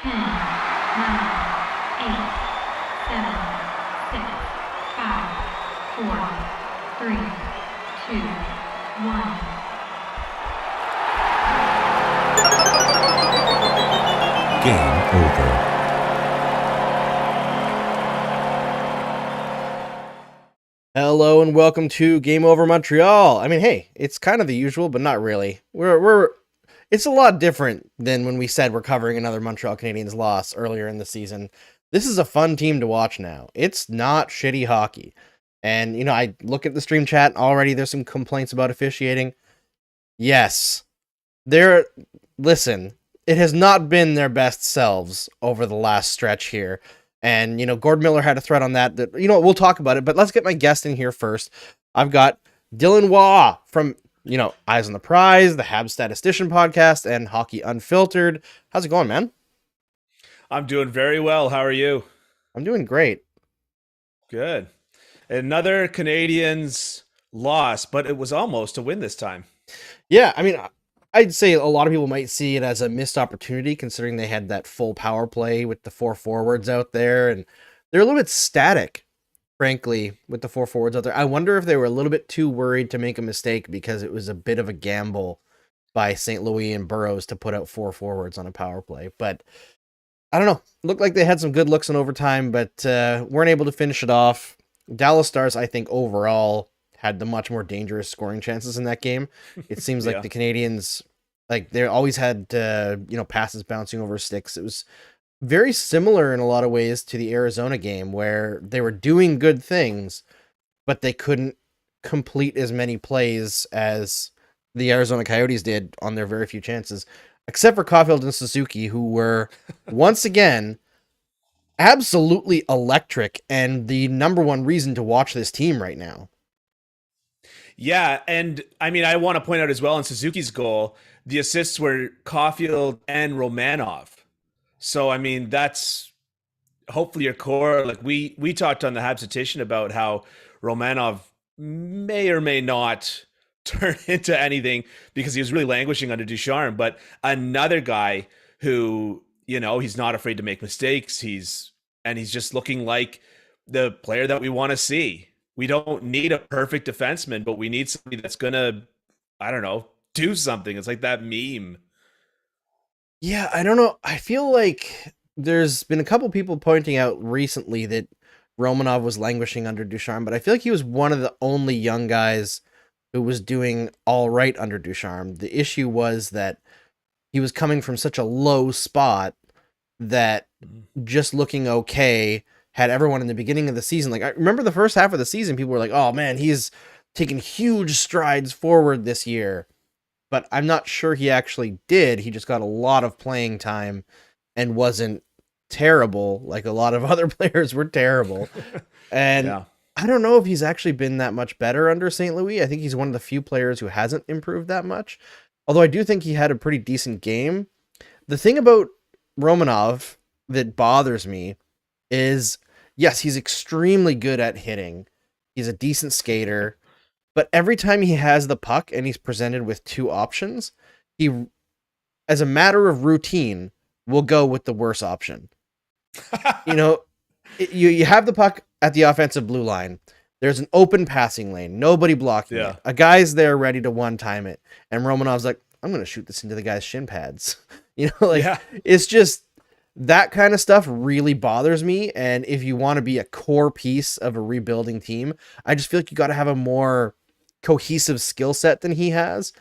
10, 9, 8, 7, 6, 5, 4, 3, 2, 1. Game over. Hello and welcome to Game Over Montreal. I mean, hey, it's kind of the usual, but not really. It's a lot different than when we said we're covering another Montreal Canadiens loss earlier in the season. This is a fun team to watch now. It's not shitty hockey. And, I look at the stream chat already. There's some complaints about officiating. Yes. Listen, it has not been their best selves over the last stretch here. And, Gord Miller had a thread on that, we'll talk about it, but let's get my guest in here first. I've got Dylan Waugh from, Eyes on the Prize, the Habs Statistician podcast, and Hockey Unfiltered. How's it going, man? I'm doing very well. How are you? I'm doing great. Good. Another Canadiens loss, but it was almost a win this time. Yeah, I mean, I'd say a lot of people might see it as a missed opportunity considering they had that full power play with the four forwards out there, and they're a little bit static, frankly, with the four forwards out there. I wonder if they were a little bit too worried to make a mistake because it was a bit of a gamble by St. Louis and Burrows to put out four forwards on a power play. But I don't know. Looked like they had some good looks in overtime, but weren't able to finish it off. Dallas Stars, I think, overall had the much more dangerous scoring chances in that game. It seems like the Canadiens, they always had, passes bouncing over sticks. It was very similar in a lot of ways to the Arizona game where they were doing good things, but they couldn't complete as many plays as the Arizona Coyotes did on their very few chances, except for Caulfield and Suzuki, who were once again absolutely electric and the number one reason to watch this team right now. Yeah, and I mean, I want to point out as well in Suzuki's goal, the assists were Caulfield and Romanov. So, I mean, that's hopefully your core. Like we talked on the Habs about how Romanov may or may not turn into anything because he was really languishing under Ducharme. But another guy who, he's not afraid to make mistakes. He's just looking like the player that we want to see. We don't need a perfect defenseman, but we need somebody that's going to, I don't know, do something. It's like that meme. Yeah, I don't know. I feel like there's been a couple people pointing out recently that Romanov was languishing under Ducharme, but I feel like he was one of the only young guys who was doing all right under Ducharme. The issue was that he was coming from such a low spot that just looking okay had everyone in the beginning of the season. Like, I remember the first half of the season, people were like, oh man, he's taken huge strides forward this year. But I'm not sure he actually did. He just got a lot of playing time and wasn't terrible. Like a lot of other players were terrible. And I don't know if he's actually been that much better under St. Louis. I think he's one of the few players who hasn't improved that much. Although I do think he had a pretty decent game. The thing about Romanov that bothers me is, yes, he's extremely good at hitting. He's a decent skater. But every time he has the puck and he's presented with two options, he, as a matter of routine, will go with the worst option. You have the puck at the offensive blue line. There's an open passing lane. Nobody blocking it. A guy's there ready to one-time it. And Romanov's like, I'm going to shoot this into the guy's shin pads. It's just that kind of stuff really bothers me. And if you want to be a core piece of a rebuilding team, I just feel like you got to have a more cohesive skill set than he has.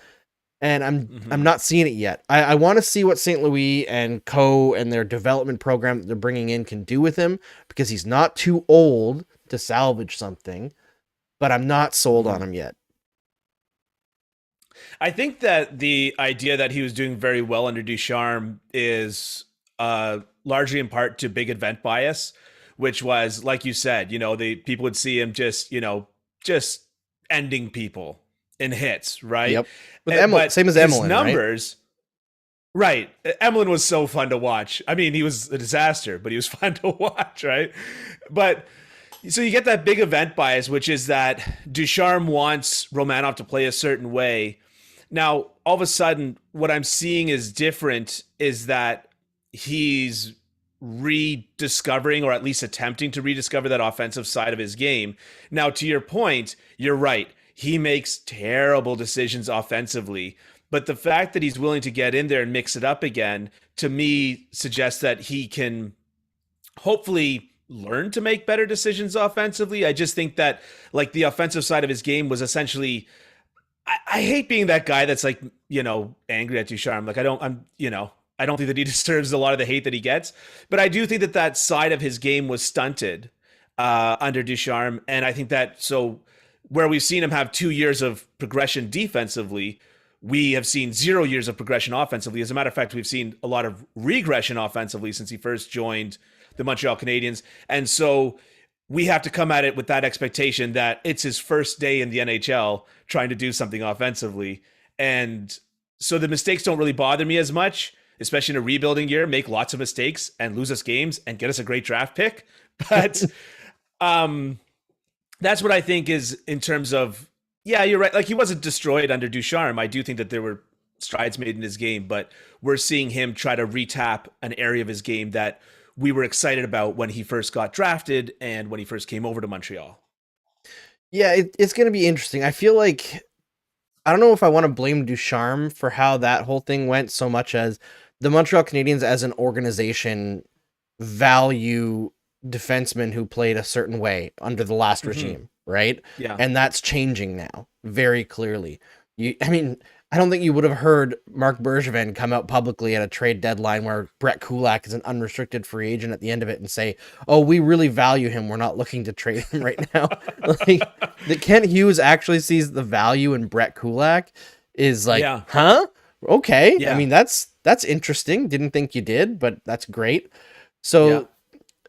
And I'm not seeing it yet. I want to see what St. Louis and Co. and their development program that they're bringing in can do with him, because he's not too old to salvage something, but I'm not sold on him yet. I think that the idea that he was doing very well under Ducharme is largely in part to big event bias, which was, like you said, the people would see him just ending people in hits, right? Yep. But same as Emelin, numbers, right? Emelin was so fun to watch. I mean, he was a disaster, but he was fun to watch, right? But so you get that big event bias, which is that Ducharme wants Romanov to play a certain way. Now, all of a sudden, what I'm seeing is different, is that he's rediscovering, or at least attempting to rediscover, that offensive side of his game. Now, to your point, you're right. He makes terrible decisions offensively, but the fact that he's willing to get in there and mix it up again, to me, suggests that he can hopefully learn to make better decisions offensively. I just think that, like, the offensive side of his game was essentially, I hate being that guy that's like, angry at Ducharme. Like, I don't think that he deserves a lot of the hate that he gets, but I do think that that side of his game was stunted under Ducharme. And I think that, so where we've seen him have 2 years of progression defensively, we have seen 0 years of progression offensively. As a matter of fact, we've seen a lot of regression offensively since he first joined the Montreal Canadiens. And so we have to come at it with that expectation that it's his first day in the NHL trying to do something offensively. And so the mistakes don't really bother me as much, especially in a rebuilding year. Make lots of mistakes and lose us games and get us a great draft pick. But that's what I think is, in terms of, yeah, you're right. Like, he wasn't destroyed under Ducharme. I do think that there were strides made in his game, but we're seeing him try to retap an area of his game that we were excited about when he first got drafted and when he first came over to Montreal. Yeah, it's going to be interesting. I feel like, I don't know if I want to blame Ducharme for how that whole thing went so much as the Montreal Canadiens as an organization value defensemen who played a certain way under the last regime, right? Yeah. And that's changing now very clearly. I don't think you would have heard Mark Bergevin come out publicly at a trade deadline where Brett Kulak is an unrestricted free agent at the end of it and say, "Oh, we really value him. We're not looking to trade him right now." Like, that Kent Hughes actually sees the value in Brett Kulak is like, Yeah. huh? Okay. Yeah. I mean, that's interesting. Didn't think you did, but that's great. So Yeah.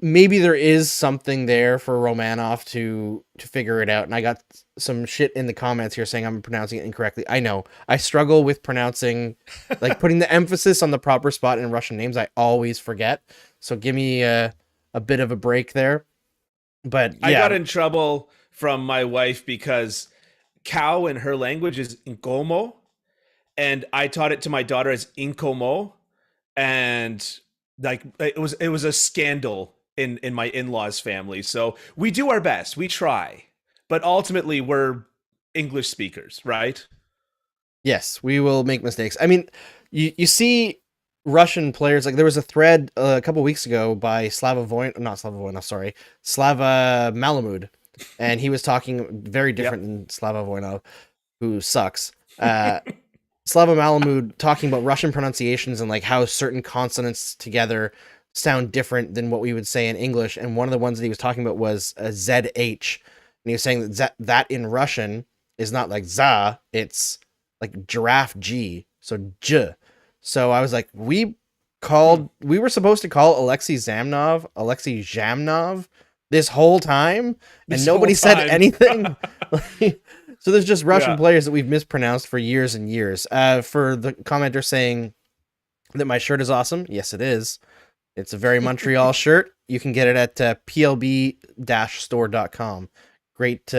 maybe there is something there for Romanov to figure it out. And I got some shit in the comments here saying I'm pronouncing it incorrectly. I know. I struggle with pronouncing, like, putting the emphasis on the proper spot in Russian names. I always forget. So give me a bit of a break there. But yeah. I got in trouble from my wife because cow in her language is inkomo, and I taught it to my daughter as inkomo, and like it was a scandal in my in-laws family. So we do our best, we try, but ultimately we're English speakers, right? Yes, we will make mistakes. I mean, you see Russian players, like there was a thread a couple weeks ago by Slava Malamud, and he was talking very different than Slava Voinov, who sucks. Slava Malamud talking about Russian pronunciations and like how certain consonants together sound different than what we would say in English. And one of the ones that he was talking about was a ZH. And he was saying that in Russian is not like za, it's like giraffe G. So J. So I was like, we were supposed to call Alexei Zhamnov this whole time, and nobody said anything. So there's just Russian players that we've mispronounced for years and years. For the commenter saying that my shirt is awesome, yes, it is. It's a very Montreal shirt. You can get it at plb-store.com. Great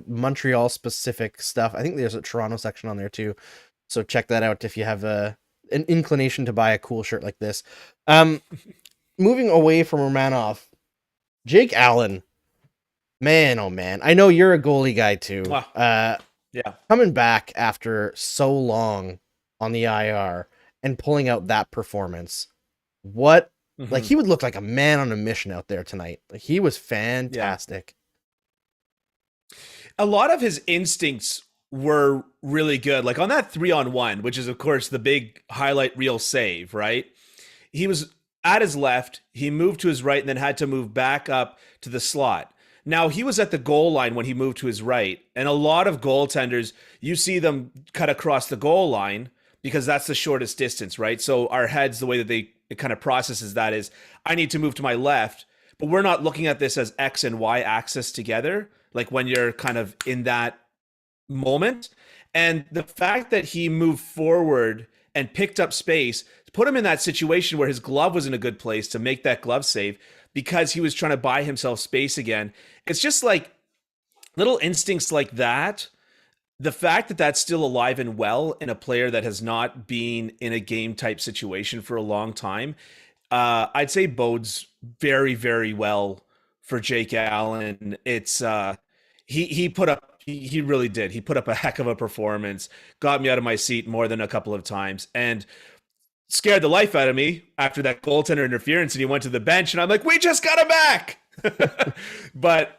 Montreal-specific stuff. I think there's a Toronto section on there too. So check that out if you have an inclination to buy a cool shirt like this. Moving away from Romanov, Jake Allen. Man, oh man. I know you're a goalie guy too. Yeah. Coming back after so long on the IR and pulling out that performance. What? Like, he would look like a man on a mission out there tonight. Like, he was fantastic. Yeah. A lot of his instincts were really good. Like on that 3-on-1, which is of course the big highlight reel save, right? He was at his left, he moved to his right, and then had to move back up to the slot. Now, he was at the goal line when he moved to his right, and a lot of goaltenders, you see them cut across the goal line because that's the shortest distance, right? So our heads, the way that it kind of processes that is, I need to move to my left, but we're not looking at this as X and Y axis together, like when you're kind of in that moment. And the fact that he moved forward and picked up space put him in that situation where his glove was in a good place to make that glove save because he was trying to buy himself space again. It's just like little instincts like that. The fact that that's still alive and well in a player that has not been in a game type situation for a long time, I'd say bodes very, very well for Jake Allen. It's he put up he really did. He put up a heck of a performance, got me out of my seat more than a couple of times, and scared the life out of me after that goaltender interference. And he went to the bench, and I'm like, we just got him back. But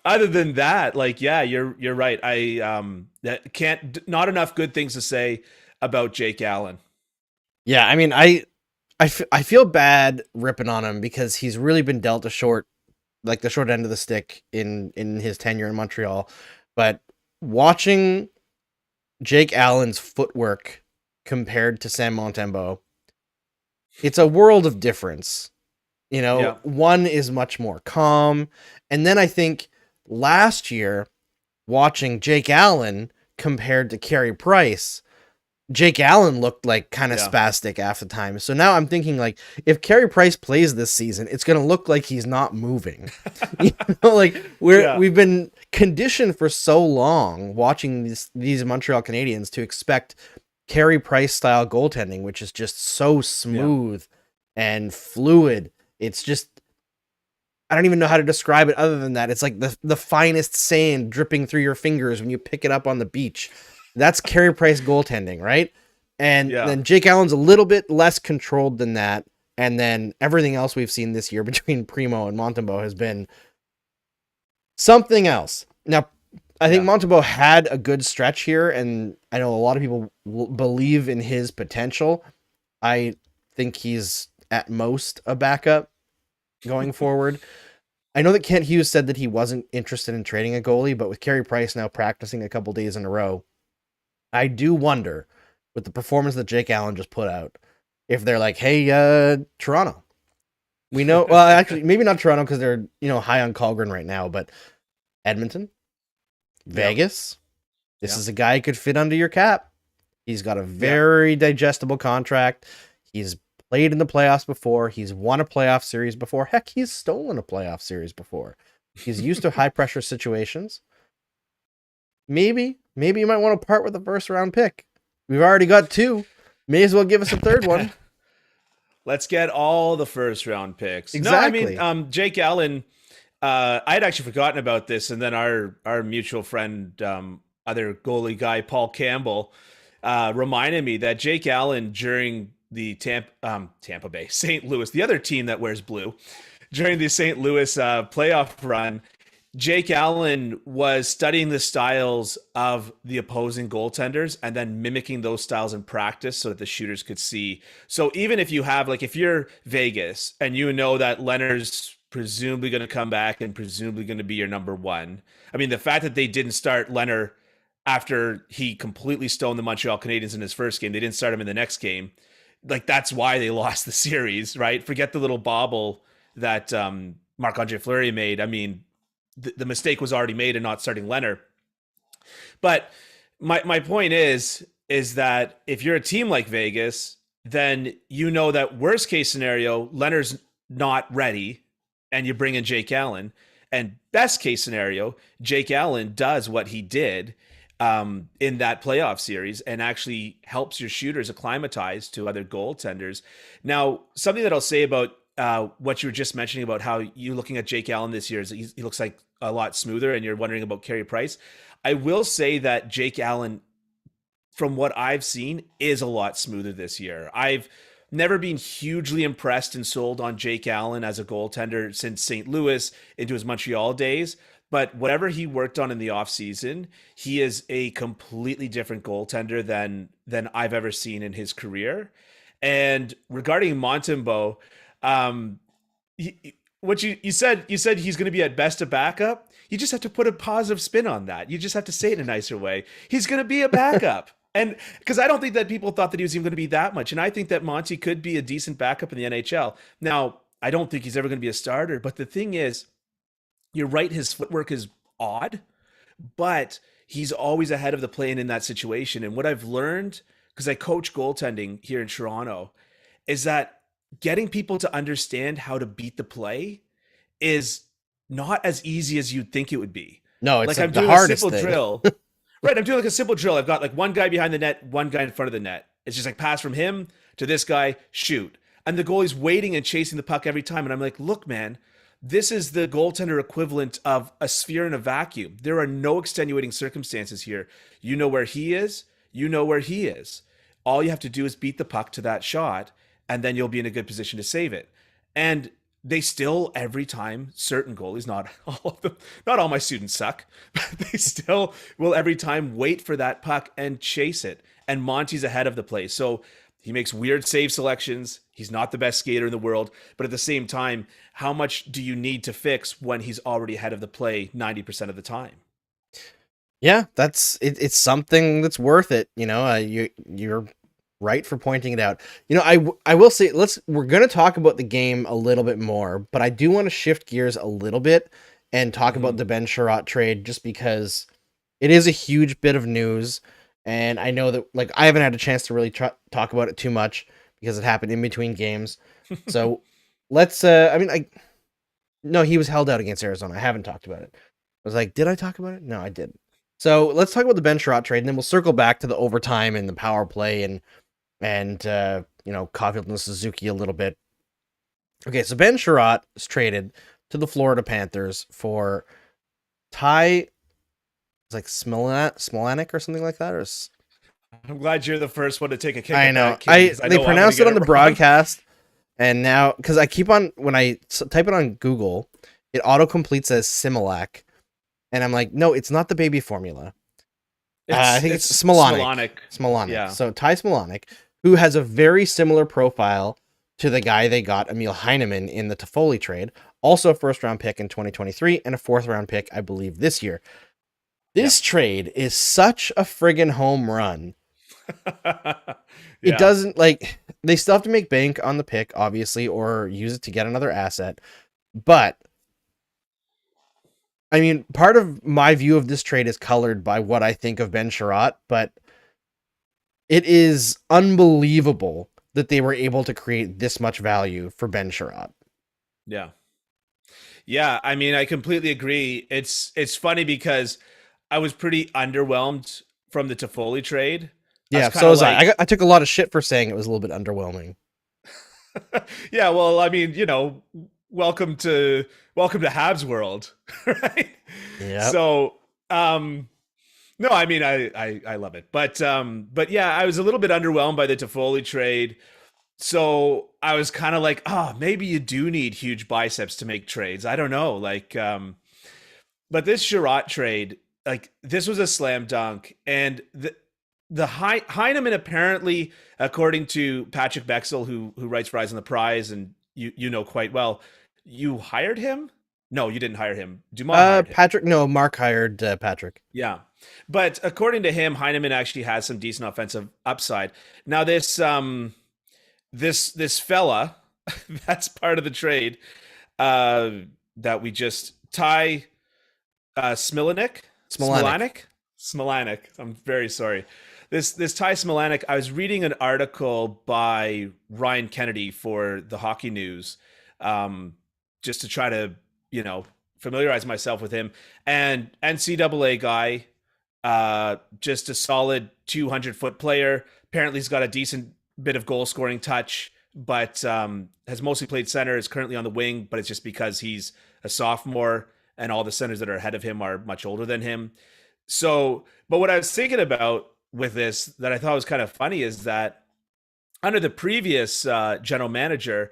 other than that, like, yeah, you're right. That can't not enough good things to say about Jake Allen. Yeah, I mean, I feel bad ripping on him because he's really been dealt the short end of the stick in his tenure in Montreal. But watching Jake Allen's footwork compared to Sam Montembeault, it's a world of difference. Yeah. One is much more calm. And then I think last year, watching Jake Allen compared to Carey Price, Jake Allen looked like kind of spastic half the time. So now I'm thinking, like, if Carey Price plays this season, it's going to look like he's not moving. We've been conditioned for so long watching these Montreal Canadiens to expect Carey Price style goaltending, which is just so smooth and fluid. It's just, I don't even know how to describe it other than that. It's like the finest sand dripping through your fingers when you pick it up on the beach. That's Carey Price goaltending, right? And then Jake Allen's a little bit less controlled than that. And then everything else we've seen this year between Primo and Montembeault has been something else. Now, I think Montembeault had a good stretch here, and I know a lot of people believe in his potential. I think he's at most a backup going forward. I know that Kent Hughes said that he wasn't interested in trading a goalie, but with Carey Price now practicing a couple days in a row, I do wonder, with the performance that Jake Allen just put out, if they're like, hey, Toronto. We know, well, actually, maybe not Toronto because they're, high on Colgren right now, but Edmonton, Vegas, this is a guy who could fit under your cap. He's got a very digestible contract. He's played in the playoffs before. He's won a playoff series before. Heck, he's stolen a playoff series before. He's used to high-pressure situations. Maybe you might want to part with a first-round pick. We've already got 2. May as well give us a third one. Let's get all the first-round picks. Exactly. No, I mean, Jake Allen, I'd actually forgotten about this, and then our mutual friend, other goalie guy, Paul Campbell, reminded me that Jake Allen during the Tampa Bay, St. Louis, the other team that wears blue, during the St. Louis playoff run, Jake Allen was studying the styles of the opposing goaltenders and then mimicking those styles in practice so that the shooters could see. So even if you have, like, if you're Vegas and you know that Leonard's presumably going to come back and presumably going to be your number one. I mean, the fact that they didn't start Leonard after he completely stoned the Montreal Canadiens in his first game, they didn't start him in the next game. Like, that's why they lost the series, right? Forget the little bobble that Marc-Andre Fleury made. I mean, the mistake was already made in not starting Leonard. But my point is that if you're a team like Vegas, then you know that worst case scenario, Leonard's not ready and you bring in Jake Allen. And best case scenario, Jake Allen does what he did in that playoff series and actually helps your shooters acclimatize to other goaltenders. Now, something that I'll say about what you were just mentioning about how you looking at Jake Allen this year is he looks like a lot smoother, and you're wondering about Carey Price. I will say that Jake Allen, from what I've seen, is a lot smoother this year. I've never been hugely impressed and sold on Jake Allen as a goaltender since St. Louis into his Montreal days. But whatever he worked on in the offseason, he is a completely different goaltender than I've ever seen in his career. And regarding Montembeault, what you said he's going to be at best a backup. You just have to put a positive spin on that. You just have to say it in a nicer way. He's going to be a backup. And because I don't think that people thought that he was even going to be that much. And I think that Monty could be a decent backup in the NHL. Now, I don't think he's ever going to be a starter. But the thing is, you're right, his footwork is odd, but he's always ahead of the play in that situation. And what I've learned, because I coach goaltending here in Toronto, is that getting people to understand how to beat the play is not as easy as you'd think it would be. No, it's like I'm the doing hardest a simple thing. drill. Right, I'm doing like a simple drill. I've got like one guy behind the net, one guy in front of the net. It's just like pass from him to this guy, shoot. And the goalie's waiting and chasing the puck every time. And I'm like, look, man, this is the goaltender equivalent of a sphere in a vacuum. There are no extenuating circumstances here. You know where he is. You know where he is. All you have to do is beat the puck to that shot, and then you'll be in a good position to save it. And they still, every time, certain goalies, not all of them, not all my students suck, but they still will every time wait for that puck and chase it. And Monty's ahead of the play. So he makes weird save selections. He's not the best skater in the world. But at the same time, how much do you need to fix when he's already ahead of the play 90% of the time? Yeah, that's it. It's something that's worth it. You're right for pointing it out. I will say we're gonna talk about the game a little bit more, but I do want to shift gears a little bit and talk about the Ben Sherratt trade, just because it is a huge bit of news, and I know that I haven't had a chance to really talk about it too much because it happened in between games. So let's. No, he was held out against Arizona. I haven't talked about it. I was like, did I talk about it? No, I didn't. So let's talk about the Ben Sherratt trade, and then we'll circle back to the overtime and the power play and Caulfield and Suzuki a little bit. Okay, so Ben Sherratt is traded to the Florida Panthers for Ty, Smolanic or something like that. I'm glad you're the first one to take a kick. I at know. that, They pronounced it on the broadcast, and now because I keep on when I type it on Google, it auto completes as Similac. And I'm like, no, it's not the baby formula. I think it's Smolanic. Smolanic. Yeah. So Ty Smolanic, who has a very similar profile to the guy they got, Emil Heineman, in the Toffoli trade. Also a first-round pick in 2023 and a fourth-round pick, I believe, this year. This trade is such a friggin' home run. It doesn't, they still have to make bank on the pick, obviously, or use it to get another asset. But I mean, part of my view of this trade is colored by what I think of Ben Sherratt, but it is unbelievable that they were able to create this much value for Ben Sherratt. Yeah. Yeah, I mean, I completely agree. It's funny because I was pretty underwhelmed from the Toffoli trade. Yeah, so was I. I took a lot of shit for saying it was a little bit underwhelming. Yeah, well, I mean, welcome to Habs world, right? Yeah. So, no, I mean, I love it, but yeah, I was a little bit underwhelmed by the Toffoli trade. So I was kind of like, maybe you do need huge biceps to make trades. I don't know, but this Sherratt trade, this was a slam dunk, and the Heineman, apparently, according to Patrick Bexel, who writes for Eyes on the Prize, and you know quite well. You hired him? No, you didn't hire him. Dumont hired him. Patrick. No, Mark hired Patrick. Yeah, but according to him, Heineman actually has some decent offensive upside. Now this fella, that's part of the trade that we just Ty Smolanic. I'm very sorry. This Ty Smolanic. I was reading an article by Ryan Kennedy for the Hockey News. Just to try to, familiarize myself with him. And NCAA guy, just a solid 200-foot player. Apparently he's got a decent bit of goal-scoring touch, but has mostly played center, is currently on the wing, but it's just because he's a sophomore and all the centers that are ahead of him are much older than him. So, but what I was thinking about with this that I thought was kind of funny is that under the previous general manager,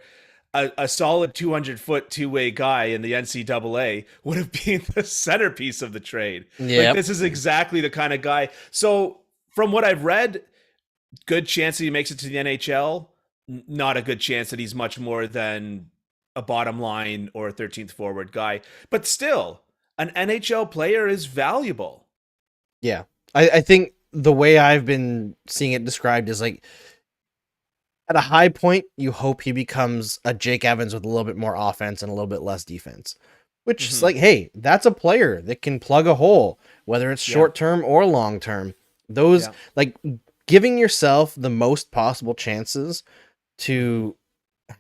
a solid 200-foot two-way guy in the NCAA would have been the centerpiece of the trade. Yeah, this is exactly the kind of guy. So from what I've read, good chance that he makes it to the NHL. Not a good chance that he's much more than a bottom line or a 13th forward guy. But still, an NHL player is valuable. Yeah, I think the way I've been seeing it described is at a high point, you hope he becomes a Jake Evans with a little bit more offense and a little bit less defense. Which is hey, that's a player that can plug a hole, whether it's short term or long term. Those giving yourself the most possible chances to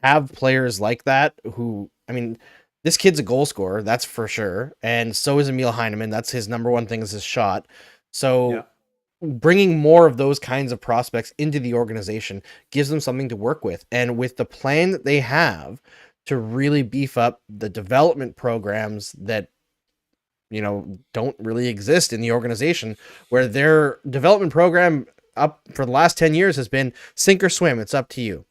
have players like that who, I mean, this kid's a goal scorer, that's for sure. And so is Emil Heineman. That's his number one thing is his shot. So bringing more of those kinds of prospects into the organization gives them something to work with. And with the plan that they have to really beef up the development programs that, don't really exist in the organization, where their development program up for the last 10 years has been sink or swim. It's up to you.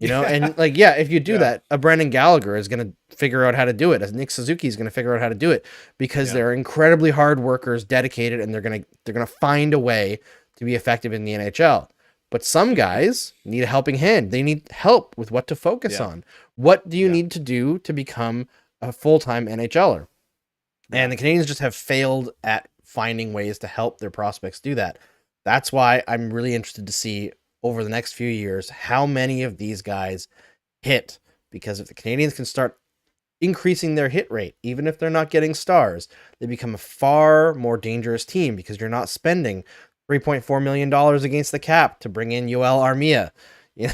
And if you do that, a Brendan Gallagher is going to figure out how to do it. As Nick Suzuki is going to figure out how to do it, because they're incredibly hard workers, dedicated, and they're going to find a way to be effective in the NHL. But some guys need a helping hand. They need help with what to focus on. What do you need to do to become a full-time NHLer? And the Canadiens just have failed at finding ways to help their prospects do that. That's why I'm really interested to see over the next few years how many of these guys hit, because if the Canadiens can start increasing their hit rate, even if they're not getting stars, they become a far more dangerous team, because you're not spending $3.4 million against the cap to bring in Yoel Armia. You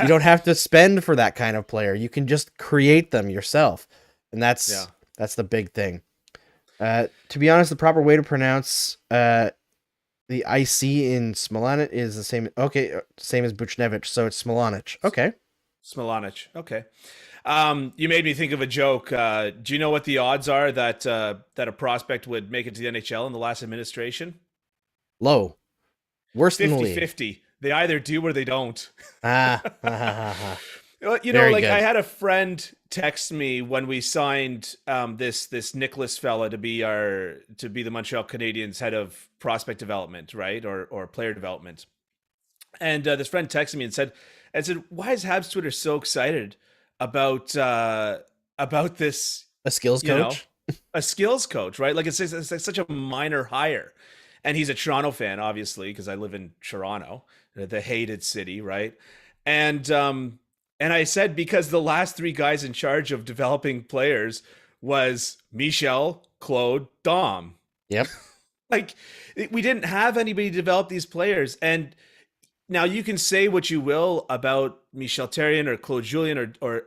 don't have to spend for that kind of player. You can just create them yourself. And that's the big thing. To be honest, the proper way to pronounce the IC in Smilanic is the same. Okay, same as Buchnevich, so it's Smilanic. Okay. Smilanic. Okay. You made me think of a joke. Do you know what the odds are that a prospect would make it to the NHL in the last administration? Low. Worse than the league. 50-50. They either do or they don't. Very I good. had a friend text me when we signed this Nicholas fella to be the Montreal Canadiens head of prospect development, right, or player development. And this friend texted me and said, "Why is Habs Twitter so excited about this A skills coach? A skills coach, right? Like it's such a minor hire." And he's a Toronto fan, obviously, because I live in Toronto, the hated city, right? And I said, because the last three guys in charge of developing players was Michel, Claude, Dom. Yep. We didn't have anybody develop these players. And now you can say what you will about Michel Therrien or Claude Julien or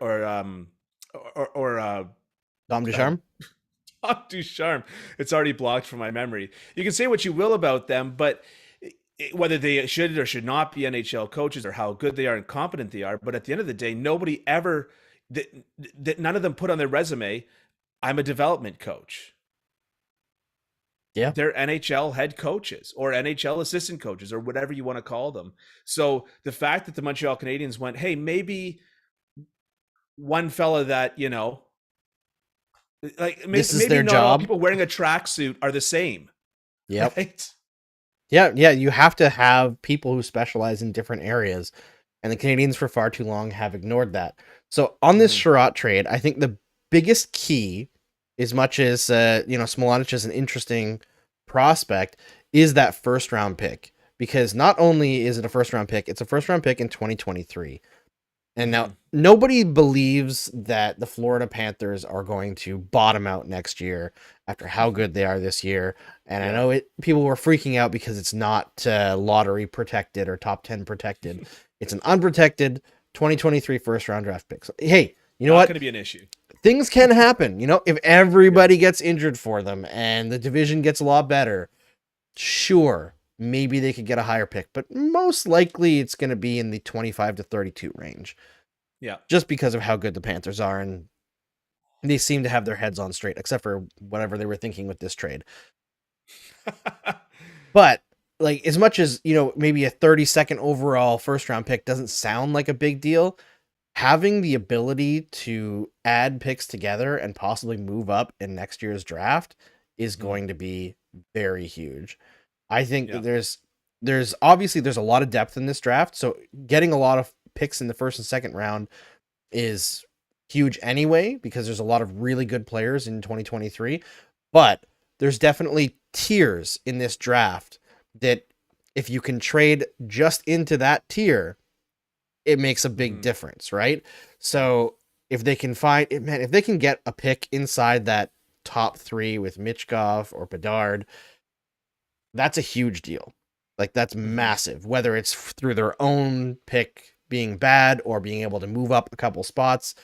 Dom Ducharme? Dom Ducharme. It's already blocked from my memory. You can say what you will about them, but whether they should or should not be NHL coaches, or how good they are and competent they are. But at the end of the day, nobody ever, none of them put on their resume, I'm a development coach. Yeah. They're NHL head coaches or NHL assistant coaches or whatever you want to call them. So the fact that the Montreal Canadiens went, hey, maybe one fella that, this is maybe their not all job. people wearing a tracksuit are the same. Yep. Right? Yeah, you have to have people who specialize in different areas, and the Canadiens for far too long have ignored that. So on this Sherratt trade, I think the biggest key, as much as Smilanic is an interesting prospect, is that first round pick, because not only is it a first round pick, it's a first round pick in 2023. And now nobody believes that the Florida Panthers are going to bottom out next year after how good they are this year. And I know people were freaking out because it's not lottery protected or top 10 protected. It's an unprotected 2023 first round draft pick. So, hey, you know what? Not going to be an issue. Things can happen. If everybody gets injured for them and the division gets a lot better, sure, maybe they could get a higher pick, but most likely it's going to be in the 25 to 32 range. Yeah. Just because of how good the Panthers are, and they seem to have their heads on straight, except for whatever they were thinking with this trade. But as much as, maybe a 32nd overall first round pick doesn't sound like a big deal, having the ability to add picks together and possibly move up in next year's draft is going to be very huge. I think that there's obviously a lot of depth in this draft, so getting a lot of picks in the first and second round is huge anyway, because there's a lot of really good players in 2023, but there's definitely tiers in this draft that if you can trade just into that tier, it makes a big difference, right? So if they can if they can get a pick inside that top 3 with Michkov or Bedard, that's a huge deal. That's massive, whether it's through their own pick being bad or being able to move up a couple spots.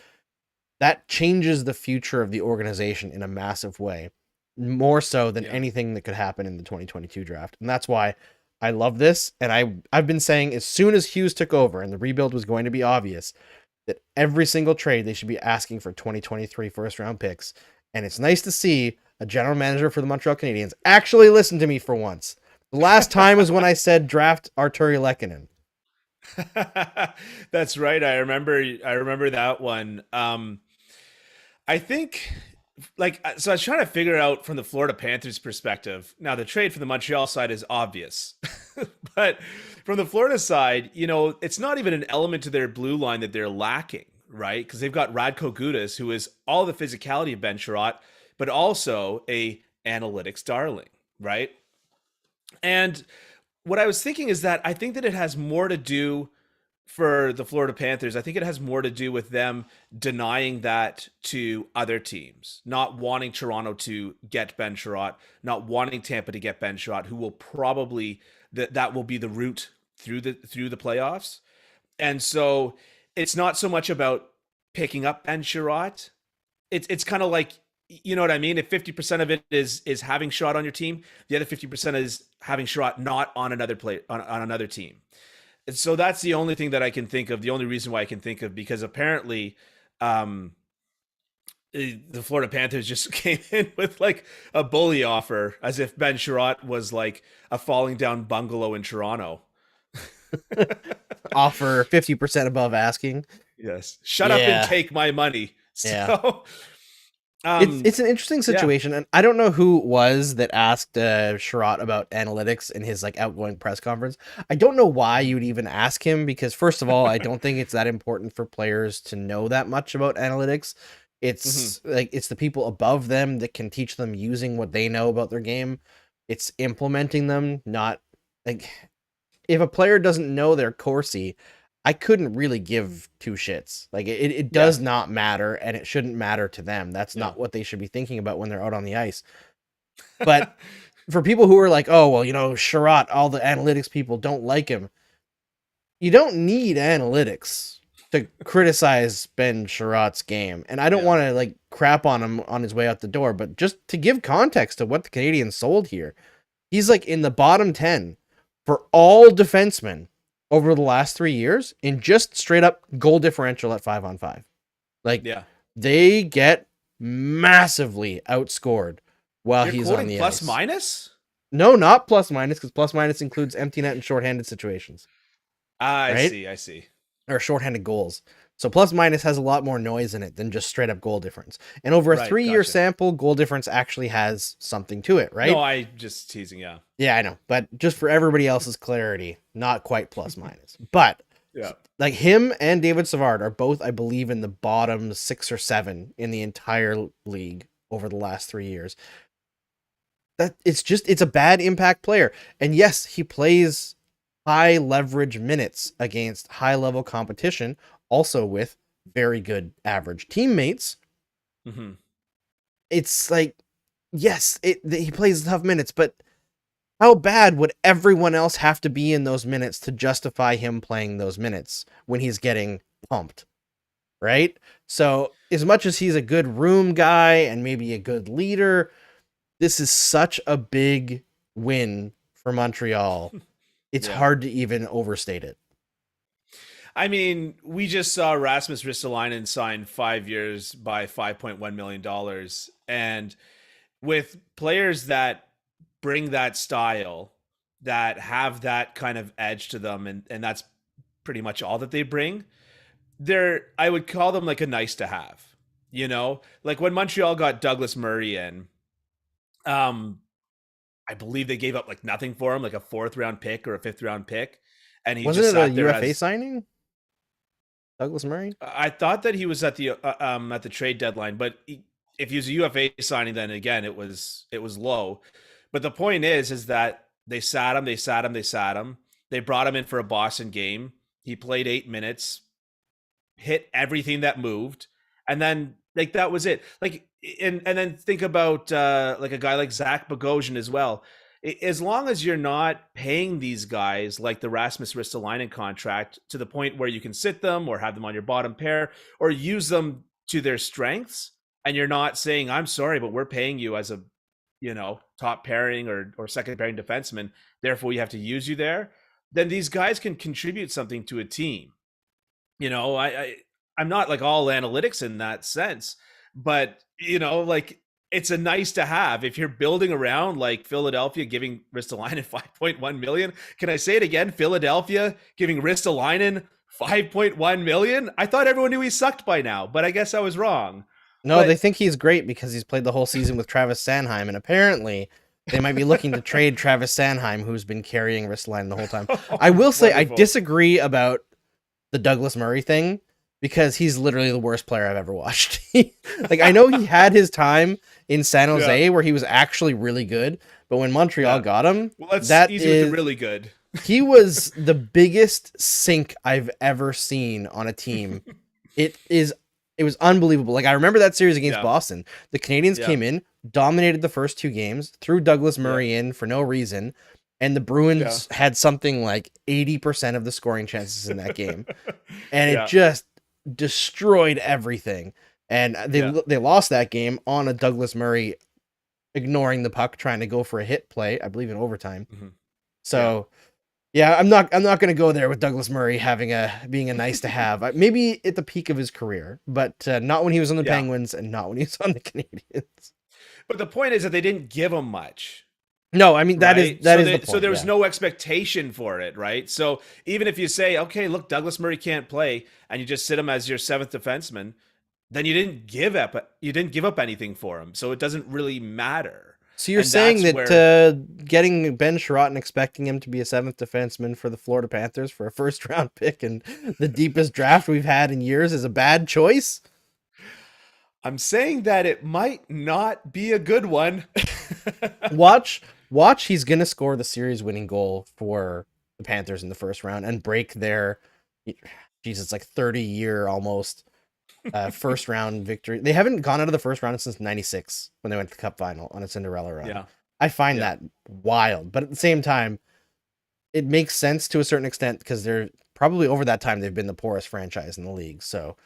That changes the future of the organization in a massive way. more so than Yeah. anything that could happen in the 2022 draft. And that's why I love this. And I've been saying as soon as Hughes took over and the rebuild was going to be obvious, that every single trade they should be asking for 2023 first round picks. And it's nice to see a general manager for the Montreal Canadiens actually listen to me for once. The last time was when I said draft Arturi Lehkonen. That's right. I remember that one. I think so I was trying to figure out from the Florida Panthers perspective. Now the trade for the Montreal side is obvious. But from the Florida side, it's not even an element to their blue line that they're lacking, right? Because they've got Radko Gudas, who is all the physicality of Ben Sherratt, but also a analytics darling, right? And what I was thinking is that I think that it has more to do for the Florida Panthers. I think it has more to do with them denying that to other teams, not wanting Toronto to get Ben Sherratt, not wanting Tampa to get Ben Sherratt, who will probably that will be the route through the playoffs. And so it's not so much about picking up Ben Sherratt. It's kind of like, you know what I mean? If 50% of it is having Sherratt on your team, the other 50% is having Sherratt not on another on another team. And so that's the only thing that I can think of, the only reason why I can think of, because apparently the Florida Panthers just came in with like a bully offer, as if Ben Sherratt was like a falling down bungalow in Toronto. Offer 50% above asking. Yes. Shut up and take my money. So it's an interesting situation, and I don't know who it was that asked Sherratt about analytics in his like outgoing press conference. I don't know why you would even ask him, because first of all, I don't think it's that important for players to know that much about analytics. It's like it's the people above them that can teach them using what they know about their game. It's implementing them, not like if a player doesn't know their Corsi, I couldn't really give two shits. Like it does not matter, and it shouldn't matter to them. That's not what they should be thinking about when they're out on the ice. But for people who are like, oh, well, Sherratt, all the analytics people don't like him. You don't need analytics to criticize Ben Sherratt's game. And I don't want to like crap on him on his way out the door, but just to give context to what the Canadiens sold here, he's like in the bottom 10 for all defensemen over the last 3 years in just straight up goal differential at 5-on-5. Like, they get massively outscored while he's on the plus ice. minus? No, not plus minus, because plus minus includes empty net and shorthanded situations. I see. Or shorthanded goals. So plus minus has a lot more noise in it than just straight up goal difference. And over a 3-year sample, goal difference actually has something to it, right? No, I just teasing, Yeah, I know. But just for everybody else's clarity, not quite plus minus. But like him and David Savard are both, I believe, in the bottom 6 or 7 in the entire league over the last 3 years. It's a bad impact player. And yes, he plays high leverage minutes against high level competition, also with very good average teammates. It's like, yes, he plays tough minutes, but how bad would everyone else have to be in those minutes to justify him playing those minutes when he's getting pumped, right? So as much as he's a good room guy and maybe a good leader, this is such a big win for Montreal. It's hard to even overstate it. I mean, we just saw Rasmus Ristolainen sign 5 years by $5.1 million. And with players that bring that style, that have that kind of edge to them, and that's pretty much all that they bring, I would call them like a nice to have. Like when Montreal got Douglas Murray in, I believe they gave up like nothing for him, like a 4th round pick or a 5th round pick. And he wasn't just it sat a there UFA signing? Douglas Murray? I thought that he was at the trade deadline, but if he was a UFA signing, then again it was low. But the point is that they sat him. They brought him in for a Boston game. He played 8 minutes, hit everything that moved, and then like that was it. Like and then think about like a guy like Zach Bogosian as well. As long as you're not paying these guys like the Rasmus Ristolainen contract to the point where you can sit them or have them on your bottom pair or use them to their strengths, and you're not saying, I'm sorry, but we're paying you as a top pairing or second pairing defenseman, therefore we have to use you there, then these guys can contribute something to a team. I'm not like all analytics in that sense, but like it's a nice to have if you're building around like Philadelphia giving Ristolainen 5.1 million. Can I say it again? Philadelphia giving Ristolainen 5.1 million. I thought everyone knew he sucked by now, but I guess I was wrong. No, they think he's great because he's played the whole season with Travis Sanheim, and apparently they might be looking to trade Travis Sanheim, who's been carrying Ristolainen the whole time. I will say I disagree about the Douglas Murray thing because he's literally the worst player I've ever watched. Like, I know he had his time in San Jose where he was actually really good, but when Montreal got him, that's easy with the really good. He was the biggest sink I've ever seen on a team. It was unbelievable. Like, I remember that series against Boston. The Canadiens came in, dominated the first 2 games, threw Douglas Murray in for no reason, and the Bruins had something like 80% of the scoring chances in that game. And it just destroyed everything. And they lost that game on a Douglas Murray ignoring the puck, trying to go for a hit play, I believe in overtime. Mm-hmm. So I'm not going to go there with Douglas Murray being a nice to have. Maybe at the peak of his career, but not when he was on the Penguins and not when he was on the Canadiens. But the point is that they didn't give him much. No, I mean, that is the point. So there was no expectation for it, right? So even if you say, okay, look, Douglas Murray can't play, and you just sit him as your 7th defenseman, then you didn't give up anything for him. So it doesn't really matter. So you're saying that getting Ben Sherratt and expecting him to be a 7th defenseman for the Florida Panthers for a first-round pick and the deepest draft we've had in years is a bad choice? I'm saying that it might not be a good one. Watch, he's going to score the series-winning goal for the Panthers in the first round and break their, Jesus, like 30-year almost first-round victory. They haven't gone out of the first round since 96 when they went to the Cup final on a Cinderella run. Yeah. I find that wild. But at the same time, it makes sense to a certain extent because they're probably over that time they've been the poorest franchise in the league. So,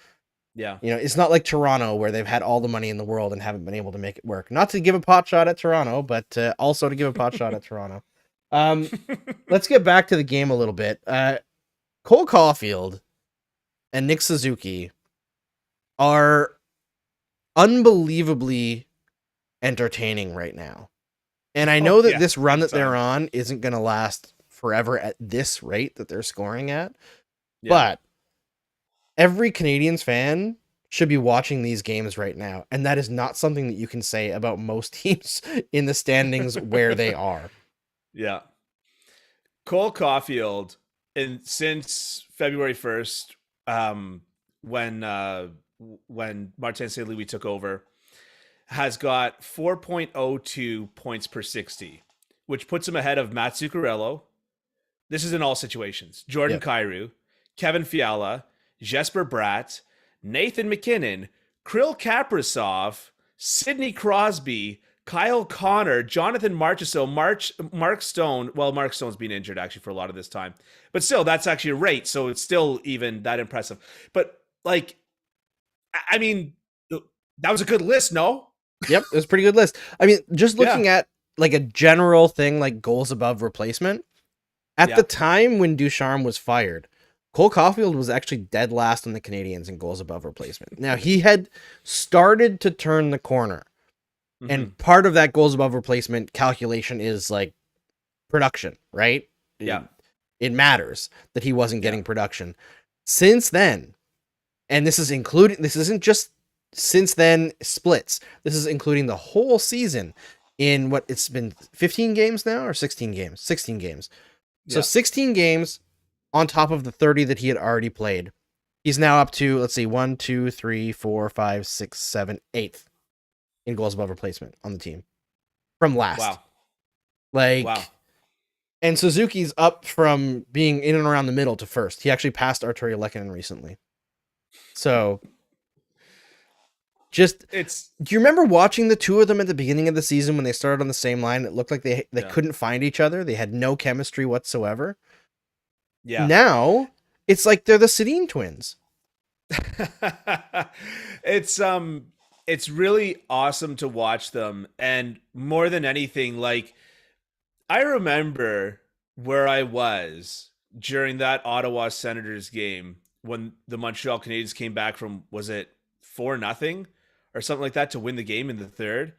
it's not like Toronto where they've had all the money in the world and haven't been able to make it work. Not to give a pot shot at Toronto, but also to give a pot shot at Toronto. Let's get back to the game a little bit. Cole Caulfield and Nick Suzuki are unbelievably entertaining right now. And I know that this run that they're on isn't going to last forever at this rate that they're scoring at. Yeah. But every Canadiens fan should be watching these games right now. And that is not something that you can say about most teams in the standings where they are. Yeah. Cole Caulfield, since February 1st, when Martin St. Louis took over, has got 4.02 points per 60, which puts him ahead of Matt Zuccarello. This is in all situations. Jordan Kyrou, Kevin Fiala, Jesper Bratt, Nathan McKinnon, Kirill Kaprizov, Sidney Crosby, Kyle Connor, Jonathan Marchessault, Mark Stone. Well, Mark Stone's been injured actually for a lot of this time. But still, that's actually a rate, so it's still even that impressive. But, like, I mean, that was a good list, no? Yep, it was a pretty good list. I mean, just looking at, like, a general thing like goals above replacement, at the time when Ducharme was fired, Cole Caulfield was actually dead last on the Canadiens in goals above replacement. Now, he had started to turn the corner. Mm-hmm. And part of that goals above replacement calculation is like production, right? Yeah. It matters that he wasn't getting production. Since then, and this isn't just since then splits. This is including the whole season in what it's been 15 games now or 16 games? 16 games. So 16 games on top of the 30 that he had already played. He's now up to, let's see, 1, 2, 3, 4, 5, 6, 7, 8th in goals above replacement on the team from last. Wow. And Suzuki's up from being in and around the middle to first. He actually passed Artturi Lehkonen recently. So do you remember watching the two of them at the beginning of the season when they started on the same line? It looked like they couldn't find each other. They had no chemistry whatsoever. Yeah. Now it's like they're the Sedin twins. It's it's really awesome to watch them. And more than anything, like, I remember where I was during that Ottawa Senators game when the Montreal Canadiens came back from, was it 4-0 or something like that, to win the game in the third.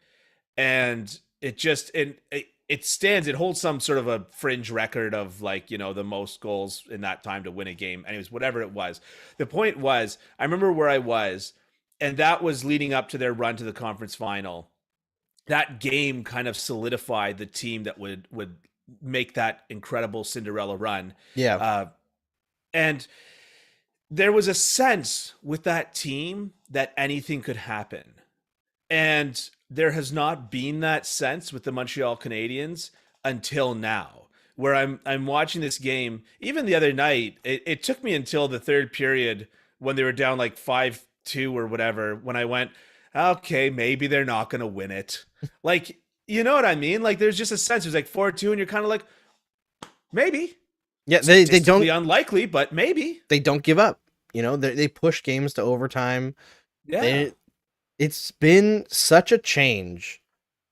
And it stands, it holds some sort of a fringe record of, like, the most goals in that time to win a game. Anyways, whatever it was. The point was, I remember where I was, and that was leading up to their run to the conference final. That game kind of solidified the team that would make that incredible Cinderella run. Yeah. And there was a sense with that team that anything could happen. And there has not been that sense with the Montreal Canadiens until now, where I'm watching this game. Even the other night, it took me until the third period when they were down like 5-2 or whatever, when I went, okay, maybe they're not going to win it. Like, you know what I mean? Like, there's just a sense, there's like 4-2 and you're kind of like, maybe. Yeah, they don't, unlikely, but maybe. they don't give up. They push games to overtime. Yeah. It's been such a change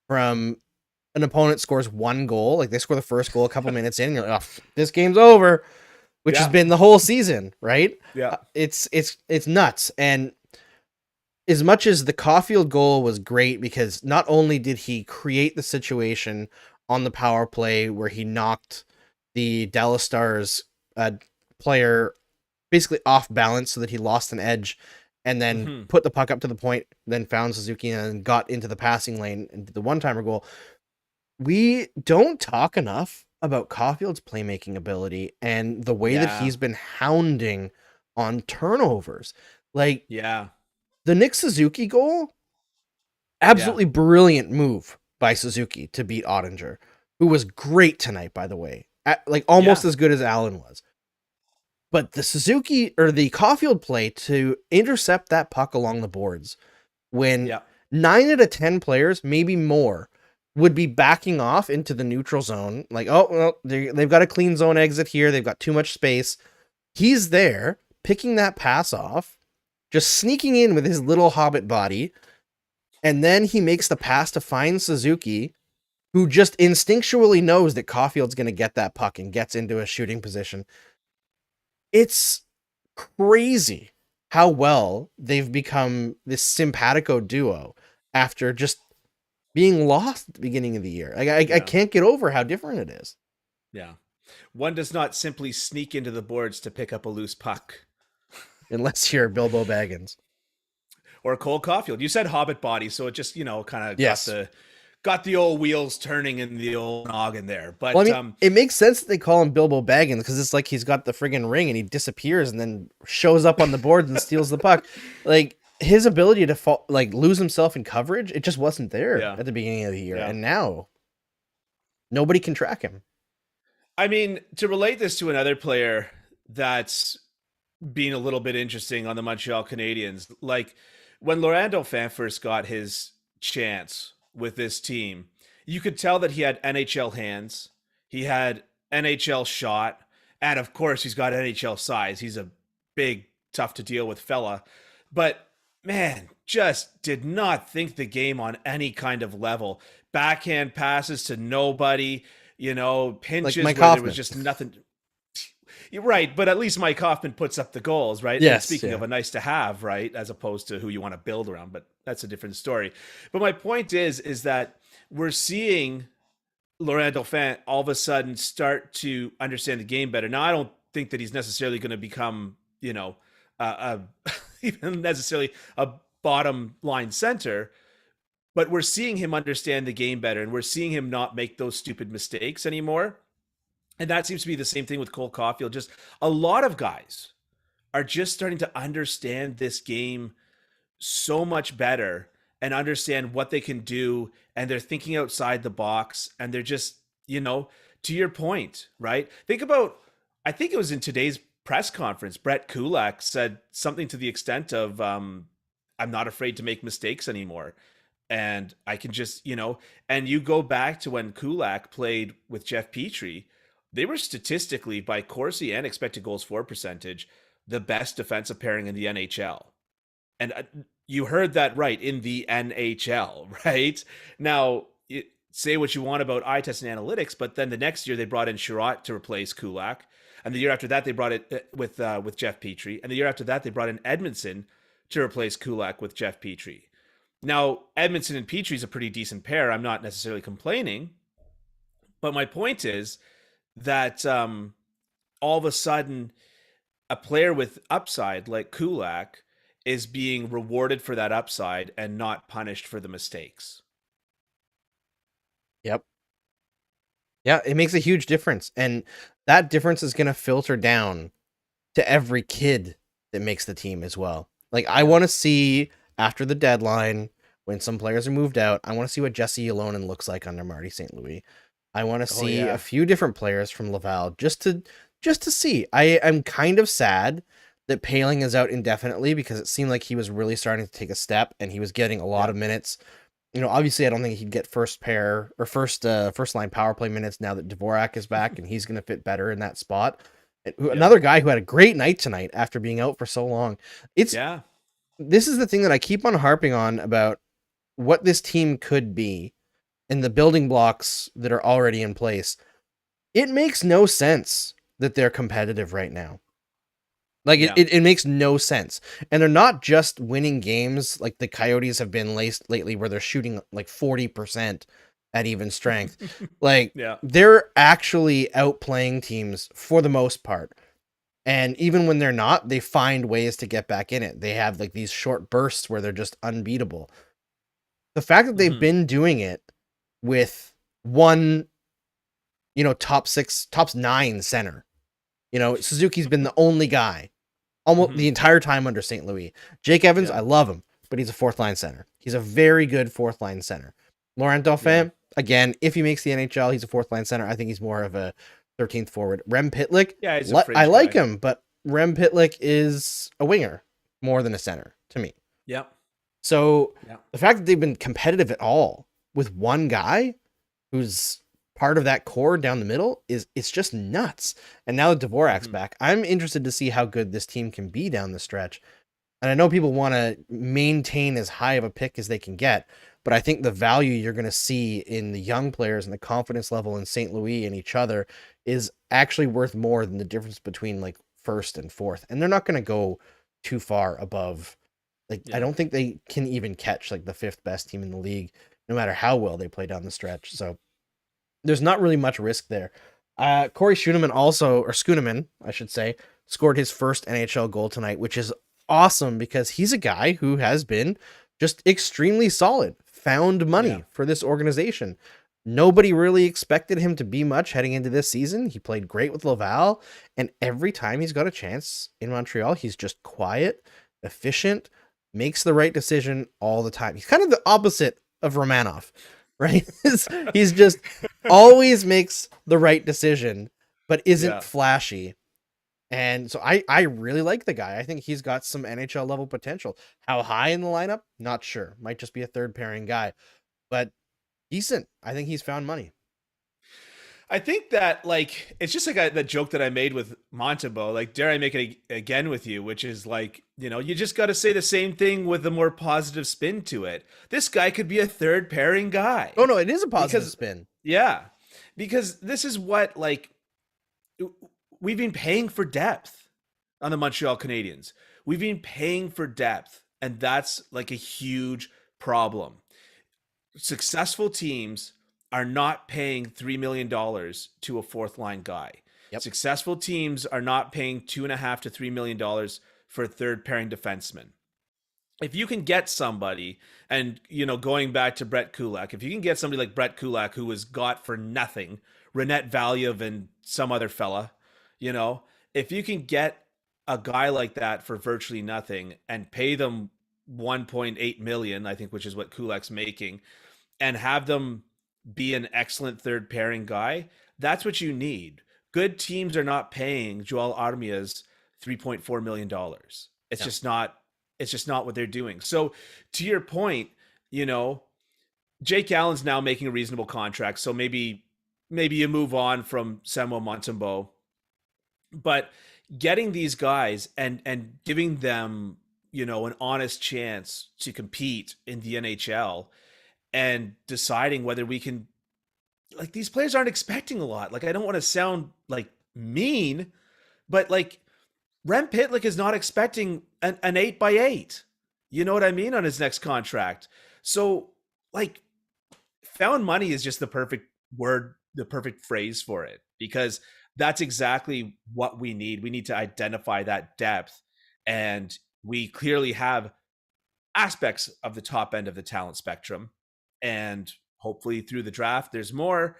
from an opponent scores one goal, like they score the first goal a couple minutes in, and you're like, oh, this game's over, which has been the whole season, right? Yeah. It's nuts. And as much as the Caulfield goal was great, because not only did he create the situation on the power play where he knocked the Dallas Stars player basically off balance so that he lost an edge, and then put the puck up to the point, then found Suzuki and got into the passing lane and did the one-timer goal. We don't talk enough about Caulfield's playmaking ability and the way that he's been hounding on turnovers. Like, the Nick Suzuki goal, absolutely brilliant move by Suzuki to beat Ottinger, who was great tonight, by the way. Almost as good as Allen was. But the Caulfield play to intercept that puck along the boards when 9 out of 10 players, maybe more, would be backing off into the neutral zone. Like, oh, well, they've got a clean zone exit here. They've got too much space. He's there picking that pass off, just sneaking in with his little hobbit body. And then he makes the pass to find Suzuki, who just instinctually knows that Caulfield's going to get that puck and gets into a shooting position. It's crazy how well they've become this simpatico duo after just being lost at the beginning of the year. I can't get over how different it is. Yeah. One does not simply sneak into the boards to pick up a loose puck. Unless you're Bilbo Baggins. Or Cole Caulfield. You said hobbit body, so it just, kind of got the old wheels turning in the old noggin there. But it makes sense that they call him Bilbo Baggins, because it's like he's got the friggin' ring and he disappears and then shows up on the boards and steals the puck. Like, his ability to lose himself in coverage, it just wasn't there at the beginning of the year. And now nobody can track him. I mean, to relate this to another player that's been a little bit interesting on the Montreal Canadiens, like when Laurent Dauphin first got his chance with this team, you could tell that he had NHL hands, he had NHL shot, and of course he's got NHL size. He's a big, tough to deal with fella, but man, just did not think the game on any kind of level. Backhand passes to nobody, pinches like Mike where Hoffman. there was just nothing. You're right, but at least Mike Hoffman puts up the goals, right? Yes. And speaking of a nice to have, right, as opposed to who you want to build around, but that's a different story. But my point is that we're seeing Laurent Dauphin all of a sudden start to understand the game better. Now, I don't think that he's necessarily going to become, even necessarily a bottom line center, but we're seeing him understand the game better, and we're seeing him not make those stupid mistakes anymore. And that seems to be the same thing with Cole Caulfield. Just a lot of guys are just starting to understand this game so much better and understand what they can do. And they're thinking outside the box, and they're just, to your point, right? Think about, I think it was in today's press conference, Brett Kulak said something to the extent of, I'm not afraid to make mistakes anymore. And I can just, and you go back to when Kulak played with Jeff Petrie, they were statistically, by Corsi and expected goals for percentage, the best defensive pairing in the NHL. And You heard that right, in the NHL, right? Now, say what you want about eye test and analytics, but then the next year they brought in Sherratt to replace Kulak, and the year after that they brought it with Jeff Petrie, and the year after that they brought in Edmondson to replace Kulak with Jeff Petrie. Now, Edmondson and Petrie is a pretty decent pair. I'm not necessarily complaining, but my point is that all of a sudden, a player with upside like Kulak is being rewarded for that upside and not punished for the mistakes. Yep. Yeah, it makes a huge difference. And that difference is going to filter down to every kid that makes the team as well. Like, I want to see after the deadline, when some players are moved out, I want to see what Jesse Ylonen looks like under Marty St. Louis. I want to see a few different players from Laval just to see. I'm kind of sad that Paling is out indefinitely because it seemed like he was really starting to take a step and he was getting a lot of minutes. You know, obviously I don't think he'd get first line power play minutes now that Dvorak is back and he's going to fit better in that spot. Another guy who had a great night tonight after being out for so long. This is the thing that I keep on harping on about what this team could be and the building blocks that are already in place. It makes no sense that they're competitive right now. Like it makes no sense. And they're not just winning games like the Coyotes have been lately where they're shooting like 40% at even strength. Like they're actually outplaying teams for the most part. And even when they're not, they find ways to get back in it. They have like these short bursts where they're just unbeatable. The fact that they've been doing it with one, top 9 center. Suzuki's been the only guy almost the entire time under St. Louis. Jake Evans, I love him, but he's a 4th line center. He's a very good 4th line center. Laurent Dauphin, again, if he makes the NHL, he's a 4th line center. I think he's more of a 13th forward. Rem Pitlick, I like him, but Rem Pitlick is a winger more than a center to me. Yep. So the fact that they've been competitive at all with one guy who's part of that core down the middle it's just nuts. And now that Dvorak's back, I'm interested to see how good this team can be down the stretch. And I know people want to maintain as high of a pick as they can get, but I think the value you're going to see in the young players and the confidence level in St. Louis and each other is actually worth more than the difference between like 1st and 4th. And they're not going to go too far above. I don't think they can even catch like the 5th best team in the league, no matter how well they play down the stretch. So there's not really much risk there. Corey Schooneman, I should say, scored his first NHL goal tonight, which is awesome because he's a guy who has been just extremely solid, found money for this organization. Nobody really expected him to be much heading into this season. He played great with Laval, and every time he's got a chance in Montreal, he's just quiet, efficient, makes the right decision all the time. He's kind of the opposite of Romanov, right? He's just always makes the right decision, but isn't flashy. And so I really like the guy. I think he's got some NHL level potential. How high in the lineup? Not sure. Might just be a 3rd pairing guy, but decent. I think he's found money. I think that it's just like that joke that I made with Montembeault. Dare I make it again with you, which is you just got to say the same thing with a more positive spin to it. This guy could be a 3rd pairing guy. Oh no, it is a positive spin. Yeah, because this is what we've been paying for depth on the Montreal Canadiens. We've been paying for depth, and that's a huge problem. Successful teams are not paying $3 million to a 4th line guy. Yep. Successful teams are not paying $2.5 to $3 million for a 3rd pairing defenseman. If you can get somebody, and going back to Brett Kulak, if you can get somebody like Brett Kulak, who was got for nothing, Renette Valiev and some other fella, if you can get a guy like that for virtually nothing and pay them $1.8 million, I think, which is what Kulak's making, and have them be an excellent 3rd pairing guy, that's what you need. Good teams are not paying Joel Armia's $3.4 million. It's just not what they're doing. So to your point, Jake Allen's now making a reasonable contract. So maybe you move on from Samuel Montembeault, but getting these guys and giving them an honest chance to compete in the NHL, and deciding whether we can, like, these players aren't expecting a lot. Like, I don't want to sound like mean, but like Rem Pitlick is not expecting an 8x8. You know what I mean? On his next contract. So like, found money is just the perfect word, the perfect phrase for it, because that's exactly what we need. We need to identify that depth, and we clearly have aspects of the top end of the talent spectrum, and hopefully through the draft there's more.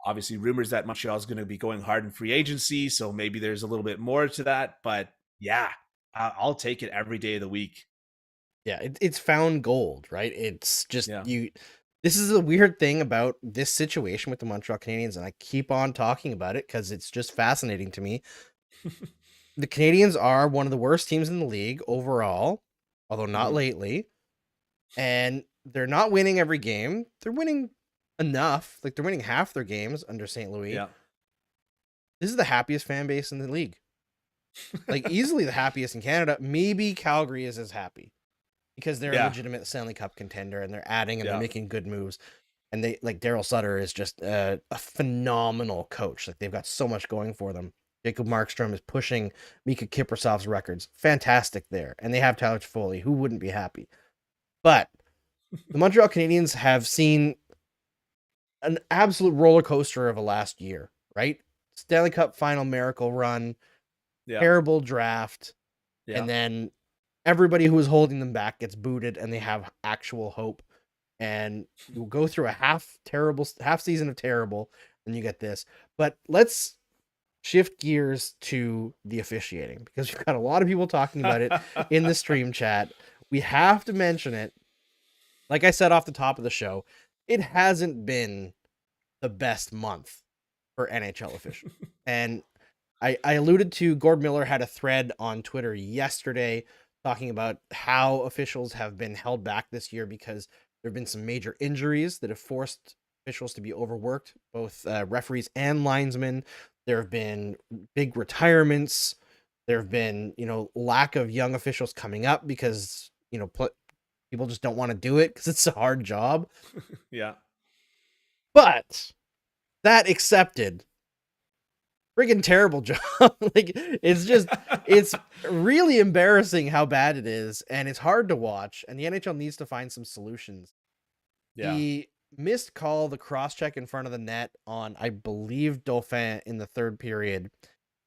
Obviously, rumors that Montreal is going to be going hard in free agency, so maybe there's a little bit more to that. But yeah, I'll take it every day of the week. Yeah, it's found gold, right? It's just Yeah. This is a weird thing about this situation with the Montreal Canadiens, and I keep on talking about it because it's just fascinating to me. The Canadiens are one of the worst teams in the league overall, although not lately. And they're not winning every game. They're winning enough. Like, they're winning half their games under St. Louis. Yeah. This is the happiest fan base in the league. Like, easily the happiest in Canada. Maybe Calgary is as happy because they're a legitimate Stanley Cup contender, and they're adding and they're making good moves. And they, like, Daryl Sutter is just a phenomenal coach. Like, they've got so much going for them. Jacob Markstrom is pushing Mika Kiprasov's records. Fantastic there. And they have Tyler Toffoli. Who wouldn't be happy? But the Montreal Canadiens have seen an absolute roller coaster of a last year, right? Stanley Cup final miracle run, terrible draft, and then everybody who was holding them back gets booted, and they have actual hope. And you'll go through a half season of terrible, and you get this. But let's shift gears to the officiating, because we've got a lot of people talking about it in the stream chat. We have to mention it. Like I said off the top of the show, it hasn't been the best month for NHL officials. And I alluded to, Gord Miller had a thread on Twitter yesterday talking about how officials have been held back this year because there have been some major injuries that have forced officials to be overworked, both referees and linesmen. There have been big retirements. There have been, lack of young officials coming up because, people just don't want to do it because it's a hard job. Yeah. But that accepted, friggin' terrible job. Like, it's really embarrassing how bad it is, and it's hard to watch, and the NHL needs to find some solutions. Yeah. The missed call, the cross-check in front of the net on, I believe, Dauphin in the third period,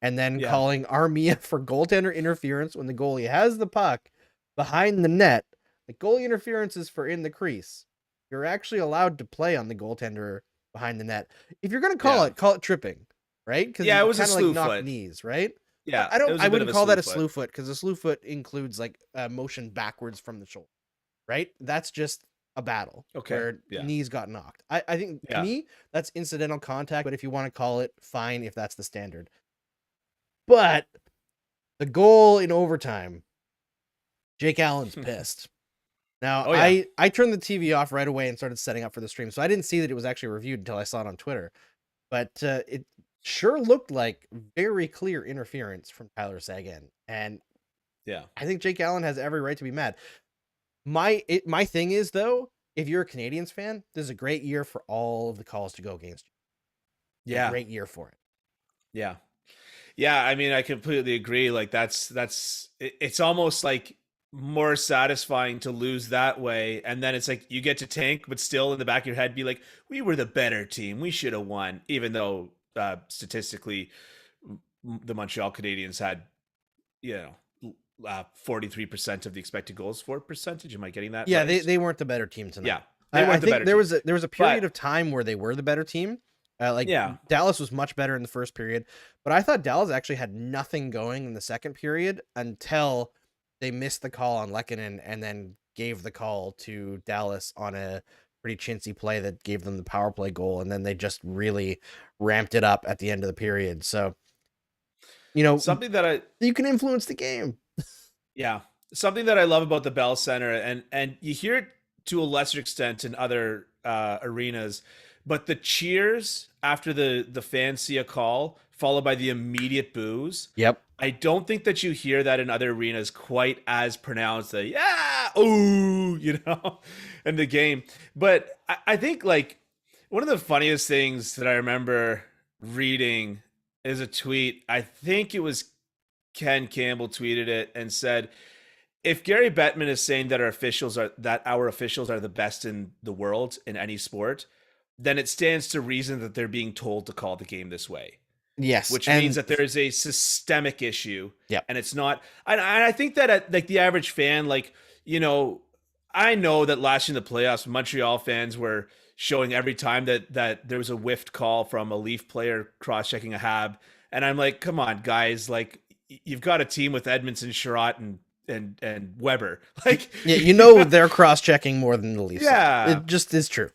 and then calling Armia for goaltender interference when the goalie has the puck behind the net. The goalie interference is for in the crease. You're actually allowed to play on the goaltender behind the net. If you're going to call it tripping, right? Because it was a kind of slew like knock foot. Knees, right? Yeah. I wouldn't call that a slew foot, because a slew foot includes like motion backwards from the shoulder, right? That's just a battle where knees got knocked. I think to me, that's incidental contact, but if you want to call it, fine, if that's the standard. But the goal in overtime, Jake Allen's pissed. Now, I turned the TV off right away and started setting up for the stream, so I didn't see that it was actually reviewed until I saw it on Twitter. But it sure looked like very clear interference from Tyler Seguin. And I think Jake Allen has every right to be mad. My thing is, though, if you're a Canadiens fan, this is a great year for all of the calls to go against you. Yeah. A great year for it. Yeah. Yeah, I mean, I completely agree. Like, it's almost like more satisfying to lose that way, and then it's like you get to tank, but still in the back of your head be like, we were the better team, we should have won, even though statistically the Montreal Canadiens had 43% of the expected goals for percentage. Am I getting that right? They weren't the better team tonight. They weren't the better team. There was a period of time where they were the better team. Dallas was much better in the first period, but I thought Dallas actually had nothing going in the second period until they missed the call on Lehkonen and then gave the call to Dallas on a pretty chintzy play that gave them the power play goal, and then they just really ramped it up at the end of the period. So, something that you can influence the game. Yeah, something that I love about the Bell Center, and you hear it to a lesser extent in other arenas, but the cheers after the fans see a call followed by the immediate boos. Yep. I don't think that you hear that in other arenas quite as pronounced. Ooh, in the game. But I think like one of the funniest things that I remember reading is a tweet. I think it was Ken Campbell tweeted it and said, if Gary Bettman is saying that our officials are the best in the world in any sport, then it stands to reason that they're being told to call the game this way. Yes, Which means that there is a systemic issue. Yeah. And it's not. And I think that like the average fan, like, I know that last year in the playoffs, Montreal fans were showing every time that there was a whiffed call from a Leaf player cross-checking a Hab. And I'm like, come on, guys, like you've got a team with Edmondson, Sherratt, and Weber. Like, yeah, they're cross-checking more than the Leafs. Yeah. It just is true.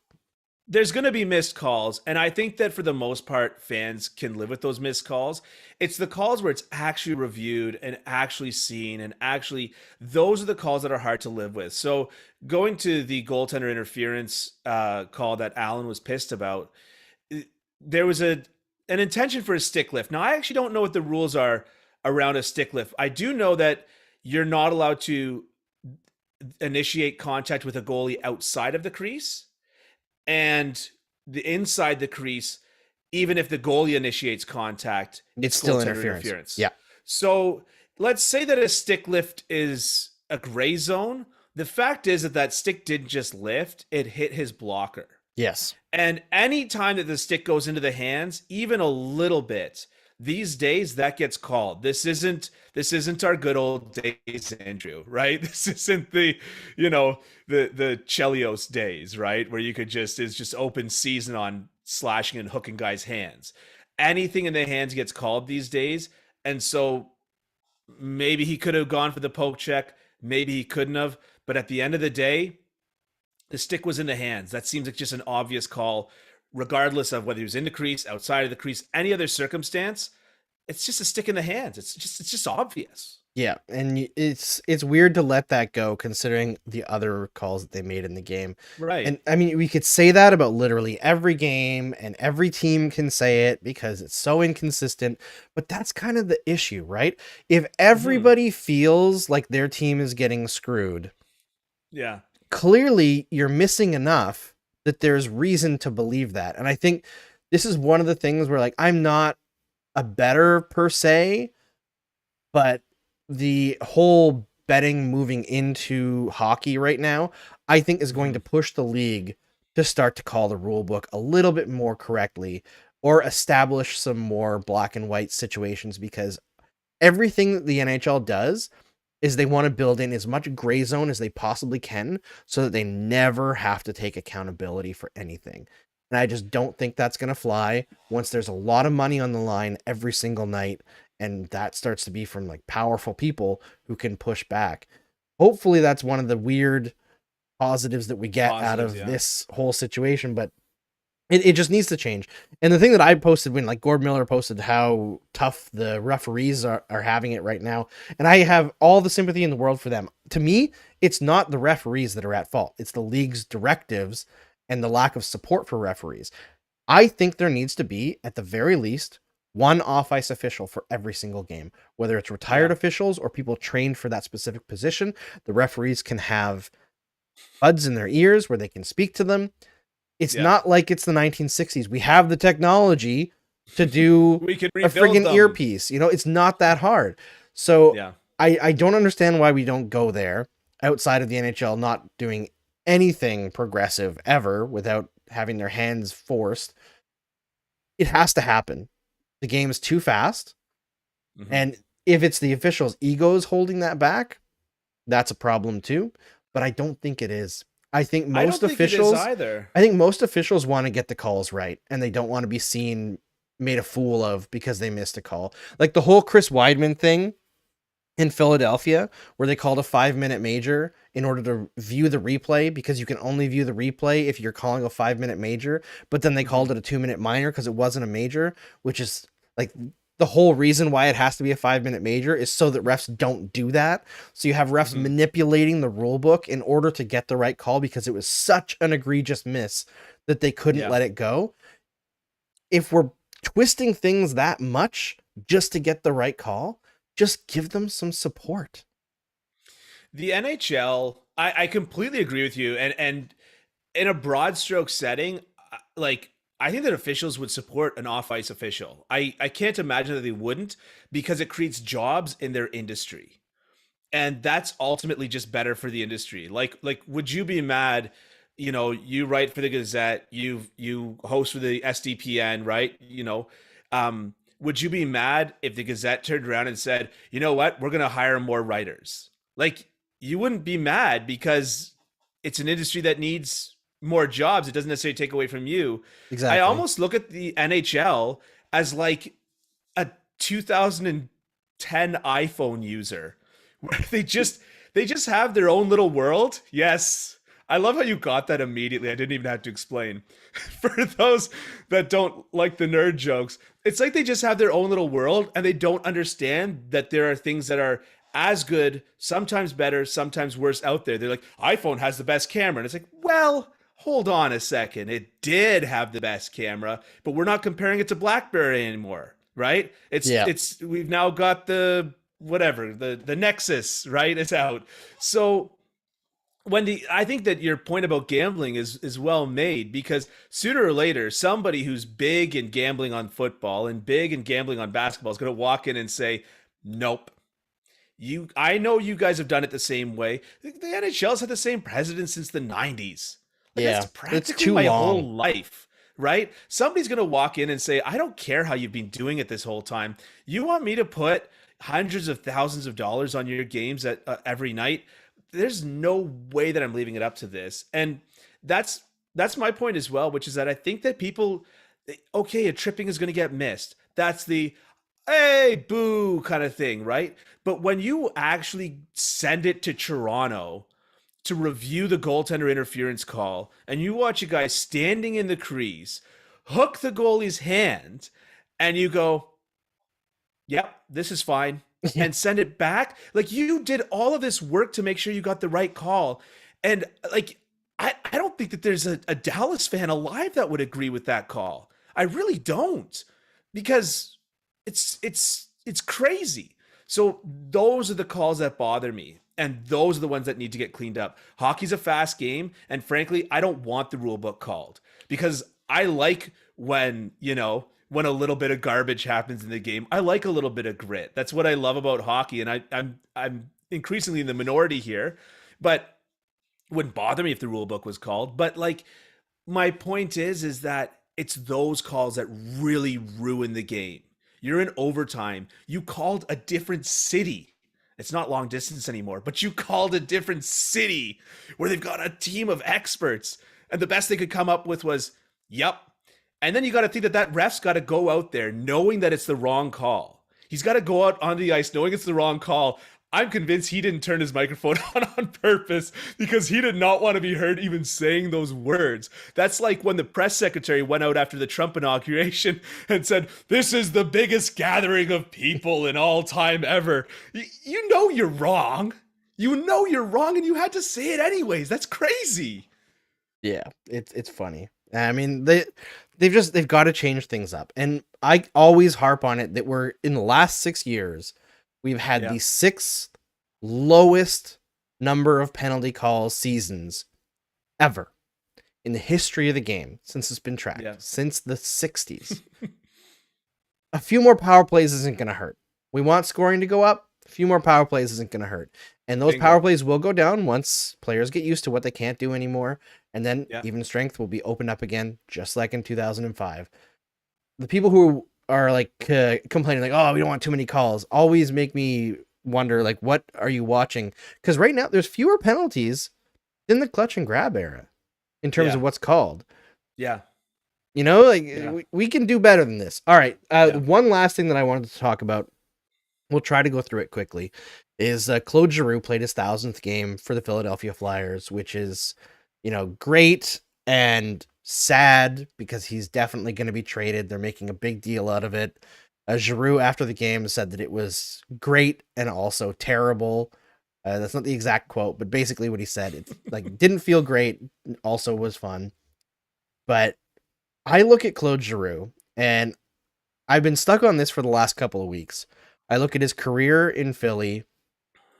There's going to be missed calls, and I think that for the most part, fans can live with those missed calls. It's the calls where it's actually reviewed and actually seen, and actually those are the calls that are hard to live with. So going to the goaltender interference call that Allen was pissed about, there was an intention for a stick lift. Now, I actually don't know what the rules are around a stick lift. I do know that you're not allowed to initiate contact with a goalie outside of the crease. And the inside the crease, even if the goalie initiates contact, it's still interference. Yeah. So let's say that a stick lift is a gray zone. The fact is that stick didn't just lift, it hit his blocker. Yes. And any time that the stick goes into the hands, even a little bit, these days that gets called. This isn't our good old days, Andrew, right? This isn't the Chelios days, right? Where you could it's just open season on slashing and hooking guys' hands. Anything in the hands gets called these days. And so maybe he could have gone for the poke check. Maybe he couldn't have. But at the end of the day, the stick was in the hands. That seems like just an obvious call, regardless of whether he was in the crease, outside of the crease, any other circumstance. It's just a stick in the hands. It's just obvious. Yeah, and it's weird to let that go considering the other calls that they made in the game. Right. And I mean, we could say that about literally every game, and every team can say it because it's so inconsistent, but that's kind of the issue, right? If everybody feels like their team is getting screwed, yeah, clearly you're missing enough that there's reason to believe that. And I think this is one of the things where, like, I'm not a bettor per se, but the whole betting moving into hockey right now, I think is going to push the league to start to call the rule book a little bit more correctly, or establish some more black and white situations, because everything that the NHL does is they want to build in as much gray zone as they possibly can so that they never have to take accountability for anything. And I just don't think that's going to fly once there's a lot of money on the line every single night. And that starts to be from like powerful people who can push back. Hopefully that's one of the weird positives that we get out of this whole situation, but it just needs to change. And the thing that I posted when like Gord Miller posted how tough the referees are having it right now, and I have all the sympathy in the world for them. To me, it's not the referees that are at fault. It's the league's directives and the lack of support for referees. I think there needs to be, at the very least, one off-ice official for every single game, whether it's retired officials or people trained for that specific position. The referees can have buds in their ears where they can speak to them. It's not like it's the 1960s. We have the technology to do we can a friggin' earpiece. It's not that hard. So I don't understand why we don't go there outside of the NHL not doing anything progressive ever without having their hands forced. It has to happen. The game is too fast. And if it's the officials' egos holding that back, that's a problem too. But I don't think it is. I think most officials want to get the calls right, and they don't want to be made a fool of because they missed a call. Like the whole Chris Weidman thing in Philadelphia, where they called a 5-minute major in order to view the replay, because you can only view the replay if you're calling a 5-minute major, but then they called it a 2-minute minor because it wasn't a major, which is like the whole reason why it has to be a 5-minute major is so that refs don't do that. So you have refs manipulating the rule book in order to get the right call because it was such an egregious miss that they couldn't let it go. If we're twisting things that much just to get the right call, just give them some support. The NHL, I completely agree with you, and in a broad stroke setting, like I think that officials would support an off ice official. I can't imagine that they wouldn't, because it creates jobs in their industry, and that's ultimately just better for the industry. Like would you be mad? You know, you write for the Gazette, you host for the SDPN, right? Would you be mad if the Gazette turned around and said, you know what, we're gonna hire more writers? Like, you wouldn't be mad, because it's an industry that needs more jobs. It doesn't necessarily take away from you. I Exactly. almost look at the NHL as like a 2010 iPhone user, where they just have their own little world. Yes. I love how you got that immediately. I didn't even have to explain. For those that don't like the nerd jokes, it's like they just have their own little world, and they don't understand that there are things that are as good, sometimes better, sometimes worse out there. They're like, iPhone has the best camera. And it's like, well, hold on a second. It did have the best camera, but we're not comparing it to BlackBerry anymore, right? Yeah. It's we've now got the whatever, the Nexus, right? It's out. So I think that your point about gambling is well made, because sooner or later somebody who's big in gambling on football and big in gambling on basketball is going to walk in and say, nope. I know you guys have done it the same way. The NHL's had the same president since the 90s. Like, Yeah. that's It's practically too my long. whole life, right? Somebody's going to walk in and say, I don't care how you've been doing it this whole time. You want me to put hundreds of thousands of dollars on your games every night? There's no way that I'm leaving it up to this. And that's my point as well, which is that I think that people, okay, a tripping is going to get missed. That's the hey, boo kind of thing, right? But when you actually send it to Toronto to review the goaltender interference call, and you watch a guy standing in the crease hook the goalie's hand, and you go, yep, this is fine, and send it back, like, you did all of this work to make sure you got the right call. And like, I don't think that there's a Dallas fan alive that would agree with that call. I really don't, because it's crazy. So those are the calls that bother me, and those are the ones that need to get cleaned up. Hockey's a fast game, and frankly, I don't want the rule book called, because I like when a little bit of garbage happens in the game. I like a little bit of grit. That's what I love about hockey, and I'm increasingly in the minority here, but wouldn't bother me if the rule book was called. But like, my point is that it's those calls that really ruin the game. You're in overtime. You called a different city. It's not long distance anymore, but you called a different city where they've got a team of experts. And the best they could come up with was, yep. And then you got to think that that ref's got to go out there knowing that it's the wrong call. He's got to go out on the ice knowing it's the wrong call. I'm convinced he didn't turn his microphone on purpose, because he did not want to be heard even saying those words. That's like when the press secretary went out after the Trump inauguration and said, this is the biggest gathering of people in all time ever. You know you're wrong. You know you're wrong, and you had to say it anyways. That's crazy. Yeah, it's funny. I mean, they've got to change things up. And I always harp on it that we're in the last 6 years, we've had the 6th lowest number of penalty call seasons ever in the history of the game since it's been tracked, since the 60s. A few more power plays isn't going to hurt. We want scoring to go up. A few more power plays isn't going to hurt. And those power plays will go down once players get used to what they can't do anymore. And then even strength will be opened up again, just like in 2005. The people who are like complaining, like, oh, we don't want too many calls, always make me wonder, like, what are you watching? Because right now there's fewer penalties in the clutch and grab era in terms of what's called. Yeah. You know, like, we can do better than this. All right. One last thing that I wanted to talk about, we'll try to go through it quickly, is Claude Giroux played his 1,000th game for the Philadelphia Flyers, which is, great and sad, because he's definitely going to be traded. They're making a big deal out of it. Giroux, after the game, said that it was great and also terrible. That's not the exact quote, but basically what he said, it's like, didn't feel great, also was fun. But I look at Claude Giroux, and I've been stuck on this for the last couple of weeks. I look at his career in Philly,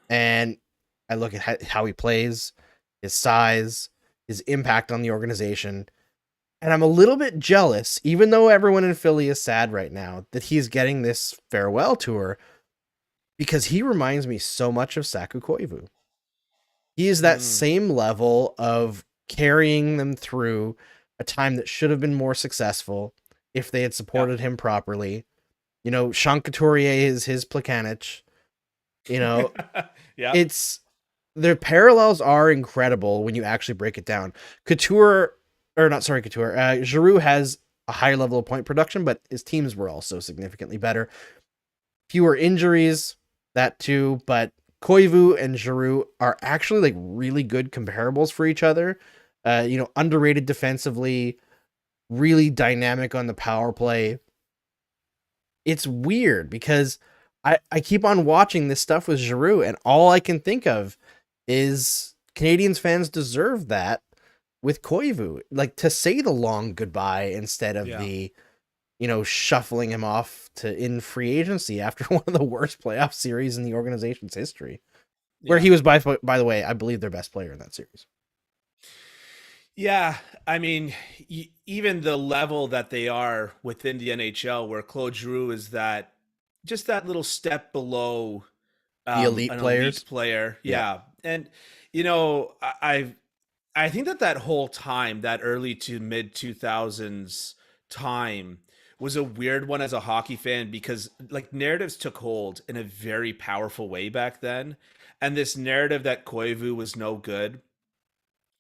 and I look at how he plays, his size, his impact on the organization, and I'm a little bit jealous, even though everyone in Philly is sad right now, that he's getting this farewell tour, because he reminds me so much of Saku Koivu. He is that same level of carrying them through a time that should have been more successful if they had supported him properly. You know, Sean Couturier is his Plekanec. You know, it's their parallels are incredible when you actually break it down. Giroux has a higher level of point production, but his teams were also significantly better. Fewer injuries, that too, but Koivu and Giroux are actually like really good comparables for each other. Underrated defensively, really dynamic on the power play. It's weird because I keep on watching this stuff with Giroux, and all I can think of is Canadiens fans deserve that with Koivu. Like, to say the long goodbye instead of the, shuffling him off to in free agency after one of the worst playoff series in the organization's history. Where he was, by the way, I believe their best player in that series. Yeah, I mean, even the level that they are within the NHL, where Claude Giroux is that little step below the elite players. Elite player. Yeah. And, I think that whole time, that early to mid 2000s time, was a weird one as a hockey fan, because like narratives took hold in a very powerful way back then. And this narrative that Koivu was no good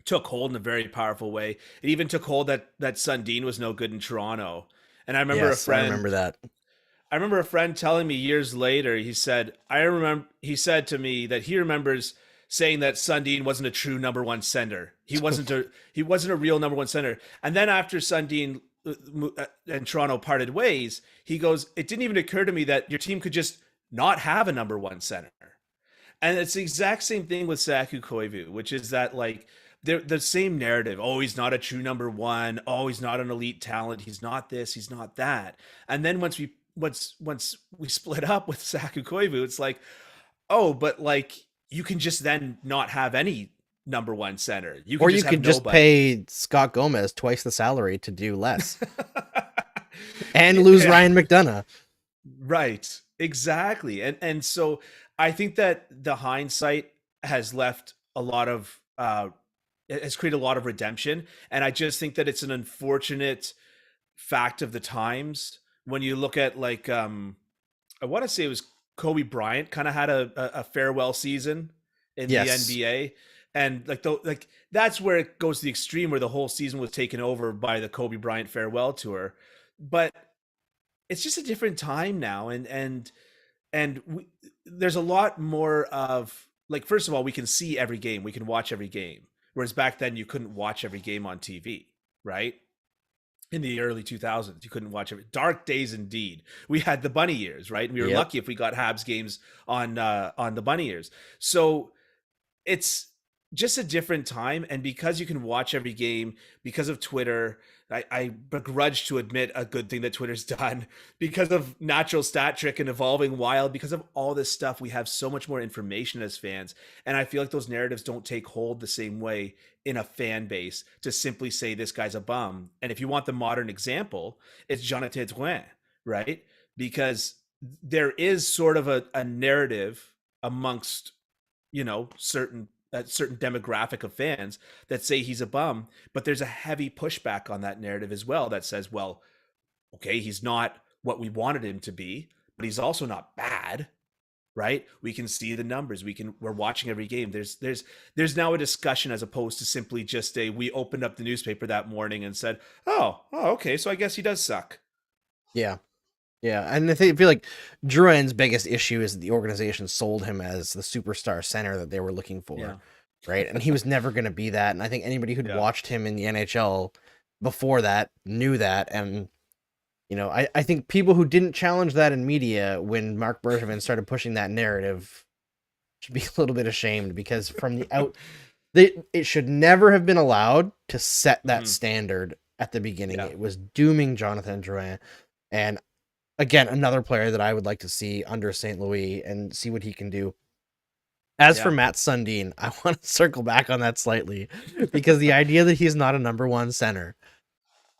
took hold in a very powerful way. It even took hold that Sundin was no good in Toronto. And I remember I remember that. I remember a friend telling me years later, he said to me that he remembers saying that Sundin wasn't a true number one center. He wasn't a real number one center. And then after Sundin and Toronto parted ways, he goes, it didn't even occur to me that your team could just not have a number one center. And it's the exact same thing with Saku Koivu, which is that like the same narrative. Oh, he's not a true number one. Oh, he's not an elite talent. He's not this. He's not that. And then once we split up with Saku Koivu, it's like, oh, but like you can just then not have any number one center. You could just pay Scott Gomez twice the salary to do less, and lose Ryan McDonough. Right. Exactly. And so I think that the hindsight has left a lot of has created a lot of redemption. And I just think that it's an unfortunate fact of the times when you look at like I want to say it was Kobe Bryant kind of had a farewell season in the NBA. And like that's where it goes to the extreme, where the whole season was taken over by the Kobe Bryant farewell tour. But it's just a different time now, and there's a lot more of like, first of all, we can see every game, we can watch every game, whereas back then you couldn't watch every game on TV, right? In the early 2000s, you couldn't watch every. Dark days indeed. We had the bunny years, right? We were lucky if we got Habs games on the bunny years. So it's just a different time, and because you can watch every game, because of Twitter, I begrudge to admit a good thing that Twitter's done, because of natural stat trick and evolving wild, because of all this stuff, we have so much more information as fans, and I feel like those narratives don't take hold the same way in a fan base to simply say this guy's a bum. And if you want the modern example, it's Jonathan Drouin, right? Because there is sort of a narrative amongst certain demographic of fans that say he's a bum, but there's a heavy pushback on that narrative as well that says, well, okay, he's not what we wanted him to be, but he's also not bad, right? We can see the numbers. We're watching every game. There's now a discussion, as opposed to simply just we opened up the newspaper that morning and said, oh, okay, so I guess he does suck. Yeah. Yeah, and I feel like Drouin's biggest issue is that the organization sold him as the superstar center that they were looking for, right? And he was never going to be that. And I think anybody who'd watched him in the NHL before that knew that. And, I think people who didn't challenge that in media when Mark Bergevin started pushing that narrative should be a little bit ashamed, because from the out, it should never have been allowed to set that standard at the beginning. It was dooming Jonathan Drouin. And again, another player that I would like to see under St. Louis and see what he can do. As for Matt Sundin, I want to circle back on that slightly because the idea that he's not a number one center,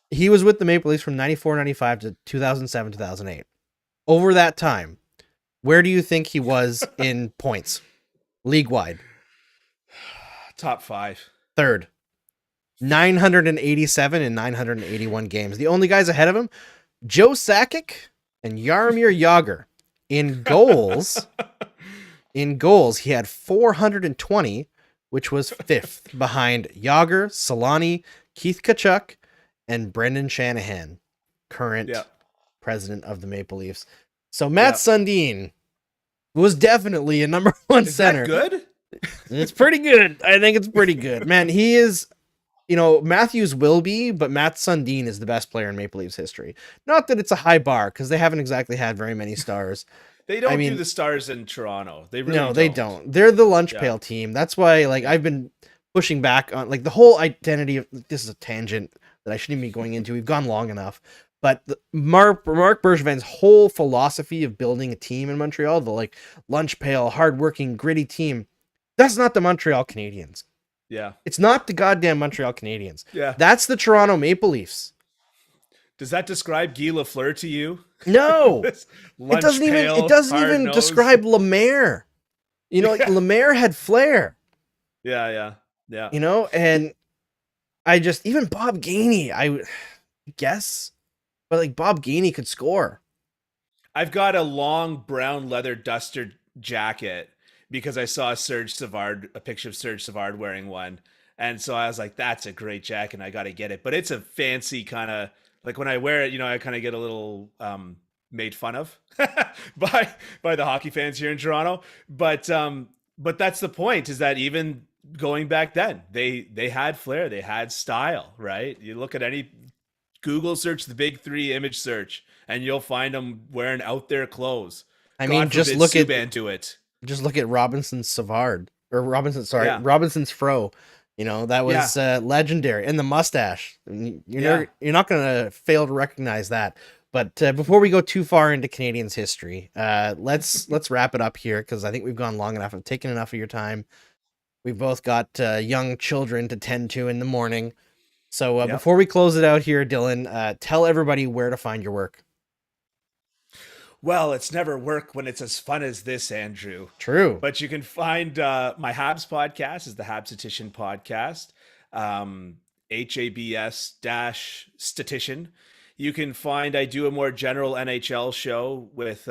he was with the Maple Leafs from 94-95 to 2007-2008. Over that time, where do you think he was in points? League-wide. Top 5. Third. 987 and 981 games. The only guys ahead of him, Joe Sakic and Jaromir Jagr. In goals, he had 420, which was 5th behind Jagr, Solani, Keith Tkachuk, and Brendan Shanahan, current president of the Maple Leafs. So Matt Sundin was definitely a number one center. Is that good? It's pretty good. I think it's pretty good. Man, he is, Matthews will be, but Matt Sundin is the best player in Maple Leafs history. Not that it's a high bar, because they haven't exactly had very many stars. They don't do the stars in Toronto. They really they don't. They're the lunch pail team. That's why, I've been pushing back on, the whole identity of, this is a tangent that I shouldn't be going into. We've gone long enough. But Mark Bergevin's whole philosophy of building a team in Montreal, the lunch pail, hardworking, gritty team, that's not the Montreal Canadiens. Yeah. It's not the goddamn Montreal Canadiens. Yeah. That's the Toronto Maple Leafs. Does that describe Guy Lafleur to you? No. It doesn't even describe Lemaire. Lemaire had flair. Yeah. And I just, even Bob Gainey, I guess, but Bob Gainey could score. I've got a long brown leather duster jacket because I saw a picture of Serge Savard wearing one. And so I was like, that's a great jacket and I got to get it. But it's a fancy kind of, when I wear it, I kind of get a little made fun of by the hockey fans here in Toronto. But that's the point, is that even going back then, they had flair, they had style, right? You look at any Google search, the big 3 image search, and you'll find them wearing out their clothes. I mean, just look at Robinson's fro. That was legendary. And the mustache. You're not going to fail to recognize that. But before we go too far into Canadiens history, let's wrap it up here, because I think we've gone long enough. I've taken enough of your time. We've both got young children to tend to in the morning. So before we close it out here, Dylan, tell everybody where to find your work. Well, it's never work when it's as fun as this, Andrew. True. But you can find my Habs podcast is the Habs-Statistician podcast, HABS-Statistician. You can find, I do a more general NHL show with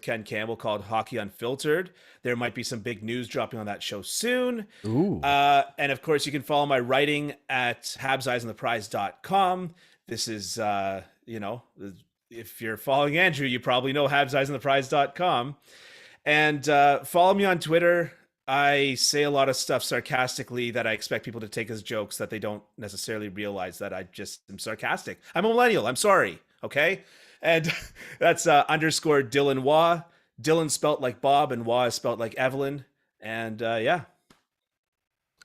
Ken Campbell called Hockey Unfiltered. There might be some big news dropping on that show soon. Ooh. And of course, you can follow my writing at habseyesontheprize.com. This is, if you're following Andrew, you probably know habseyesontheprize.com. And follow me on Twitter. I say a lot of stuff sarcastically that I expect people to take as jokes, that they don't necessarily realize that I just am sarcastic. I'm a millennial. I'm sorry. Okay. And that's _ Dylan Waugh. Dylan spelt like Bob and Waugh is spelt like Evelyn. And All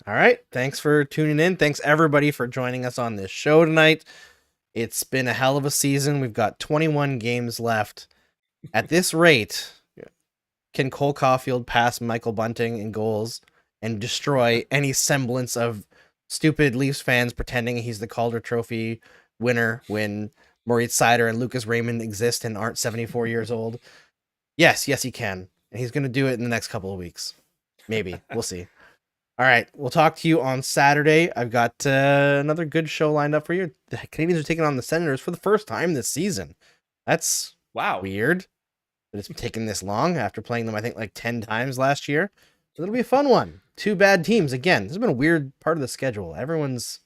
right. Thanks for tuning in. Thanks everybody for joining us on this show tonight. It's been a hell of a season. We've got 21 games left. At this rate, can Cole Caulfield pass Michael Bunting in goals and destroy any semblance of stupid Leafs fans pretending he's the Calder Trophy winner when Moritz Seider and Lucas Raymond exist and aren't 74 years old? Yes, he can. And he's going to do it in the next couple of weeks. Maybe. We'll see. All right. We'll talk to you on Saturday. I've got another good show lined up for you. The Canadiens are taking on the Senators for the first time this season. That's weird that it's taken this long after playing them, I think, 10 times last year. So it'll be a fun one. 2 bad teams. Again, this has been a weird part of the schedule. Everyone's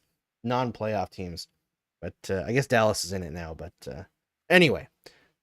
non-playoff teams. But I guess Dallas is in it now. But anyway,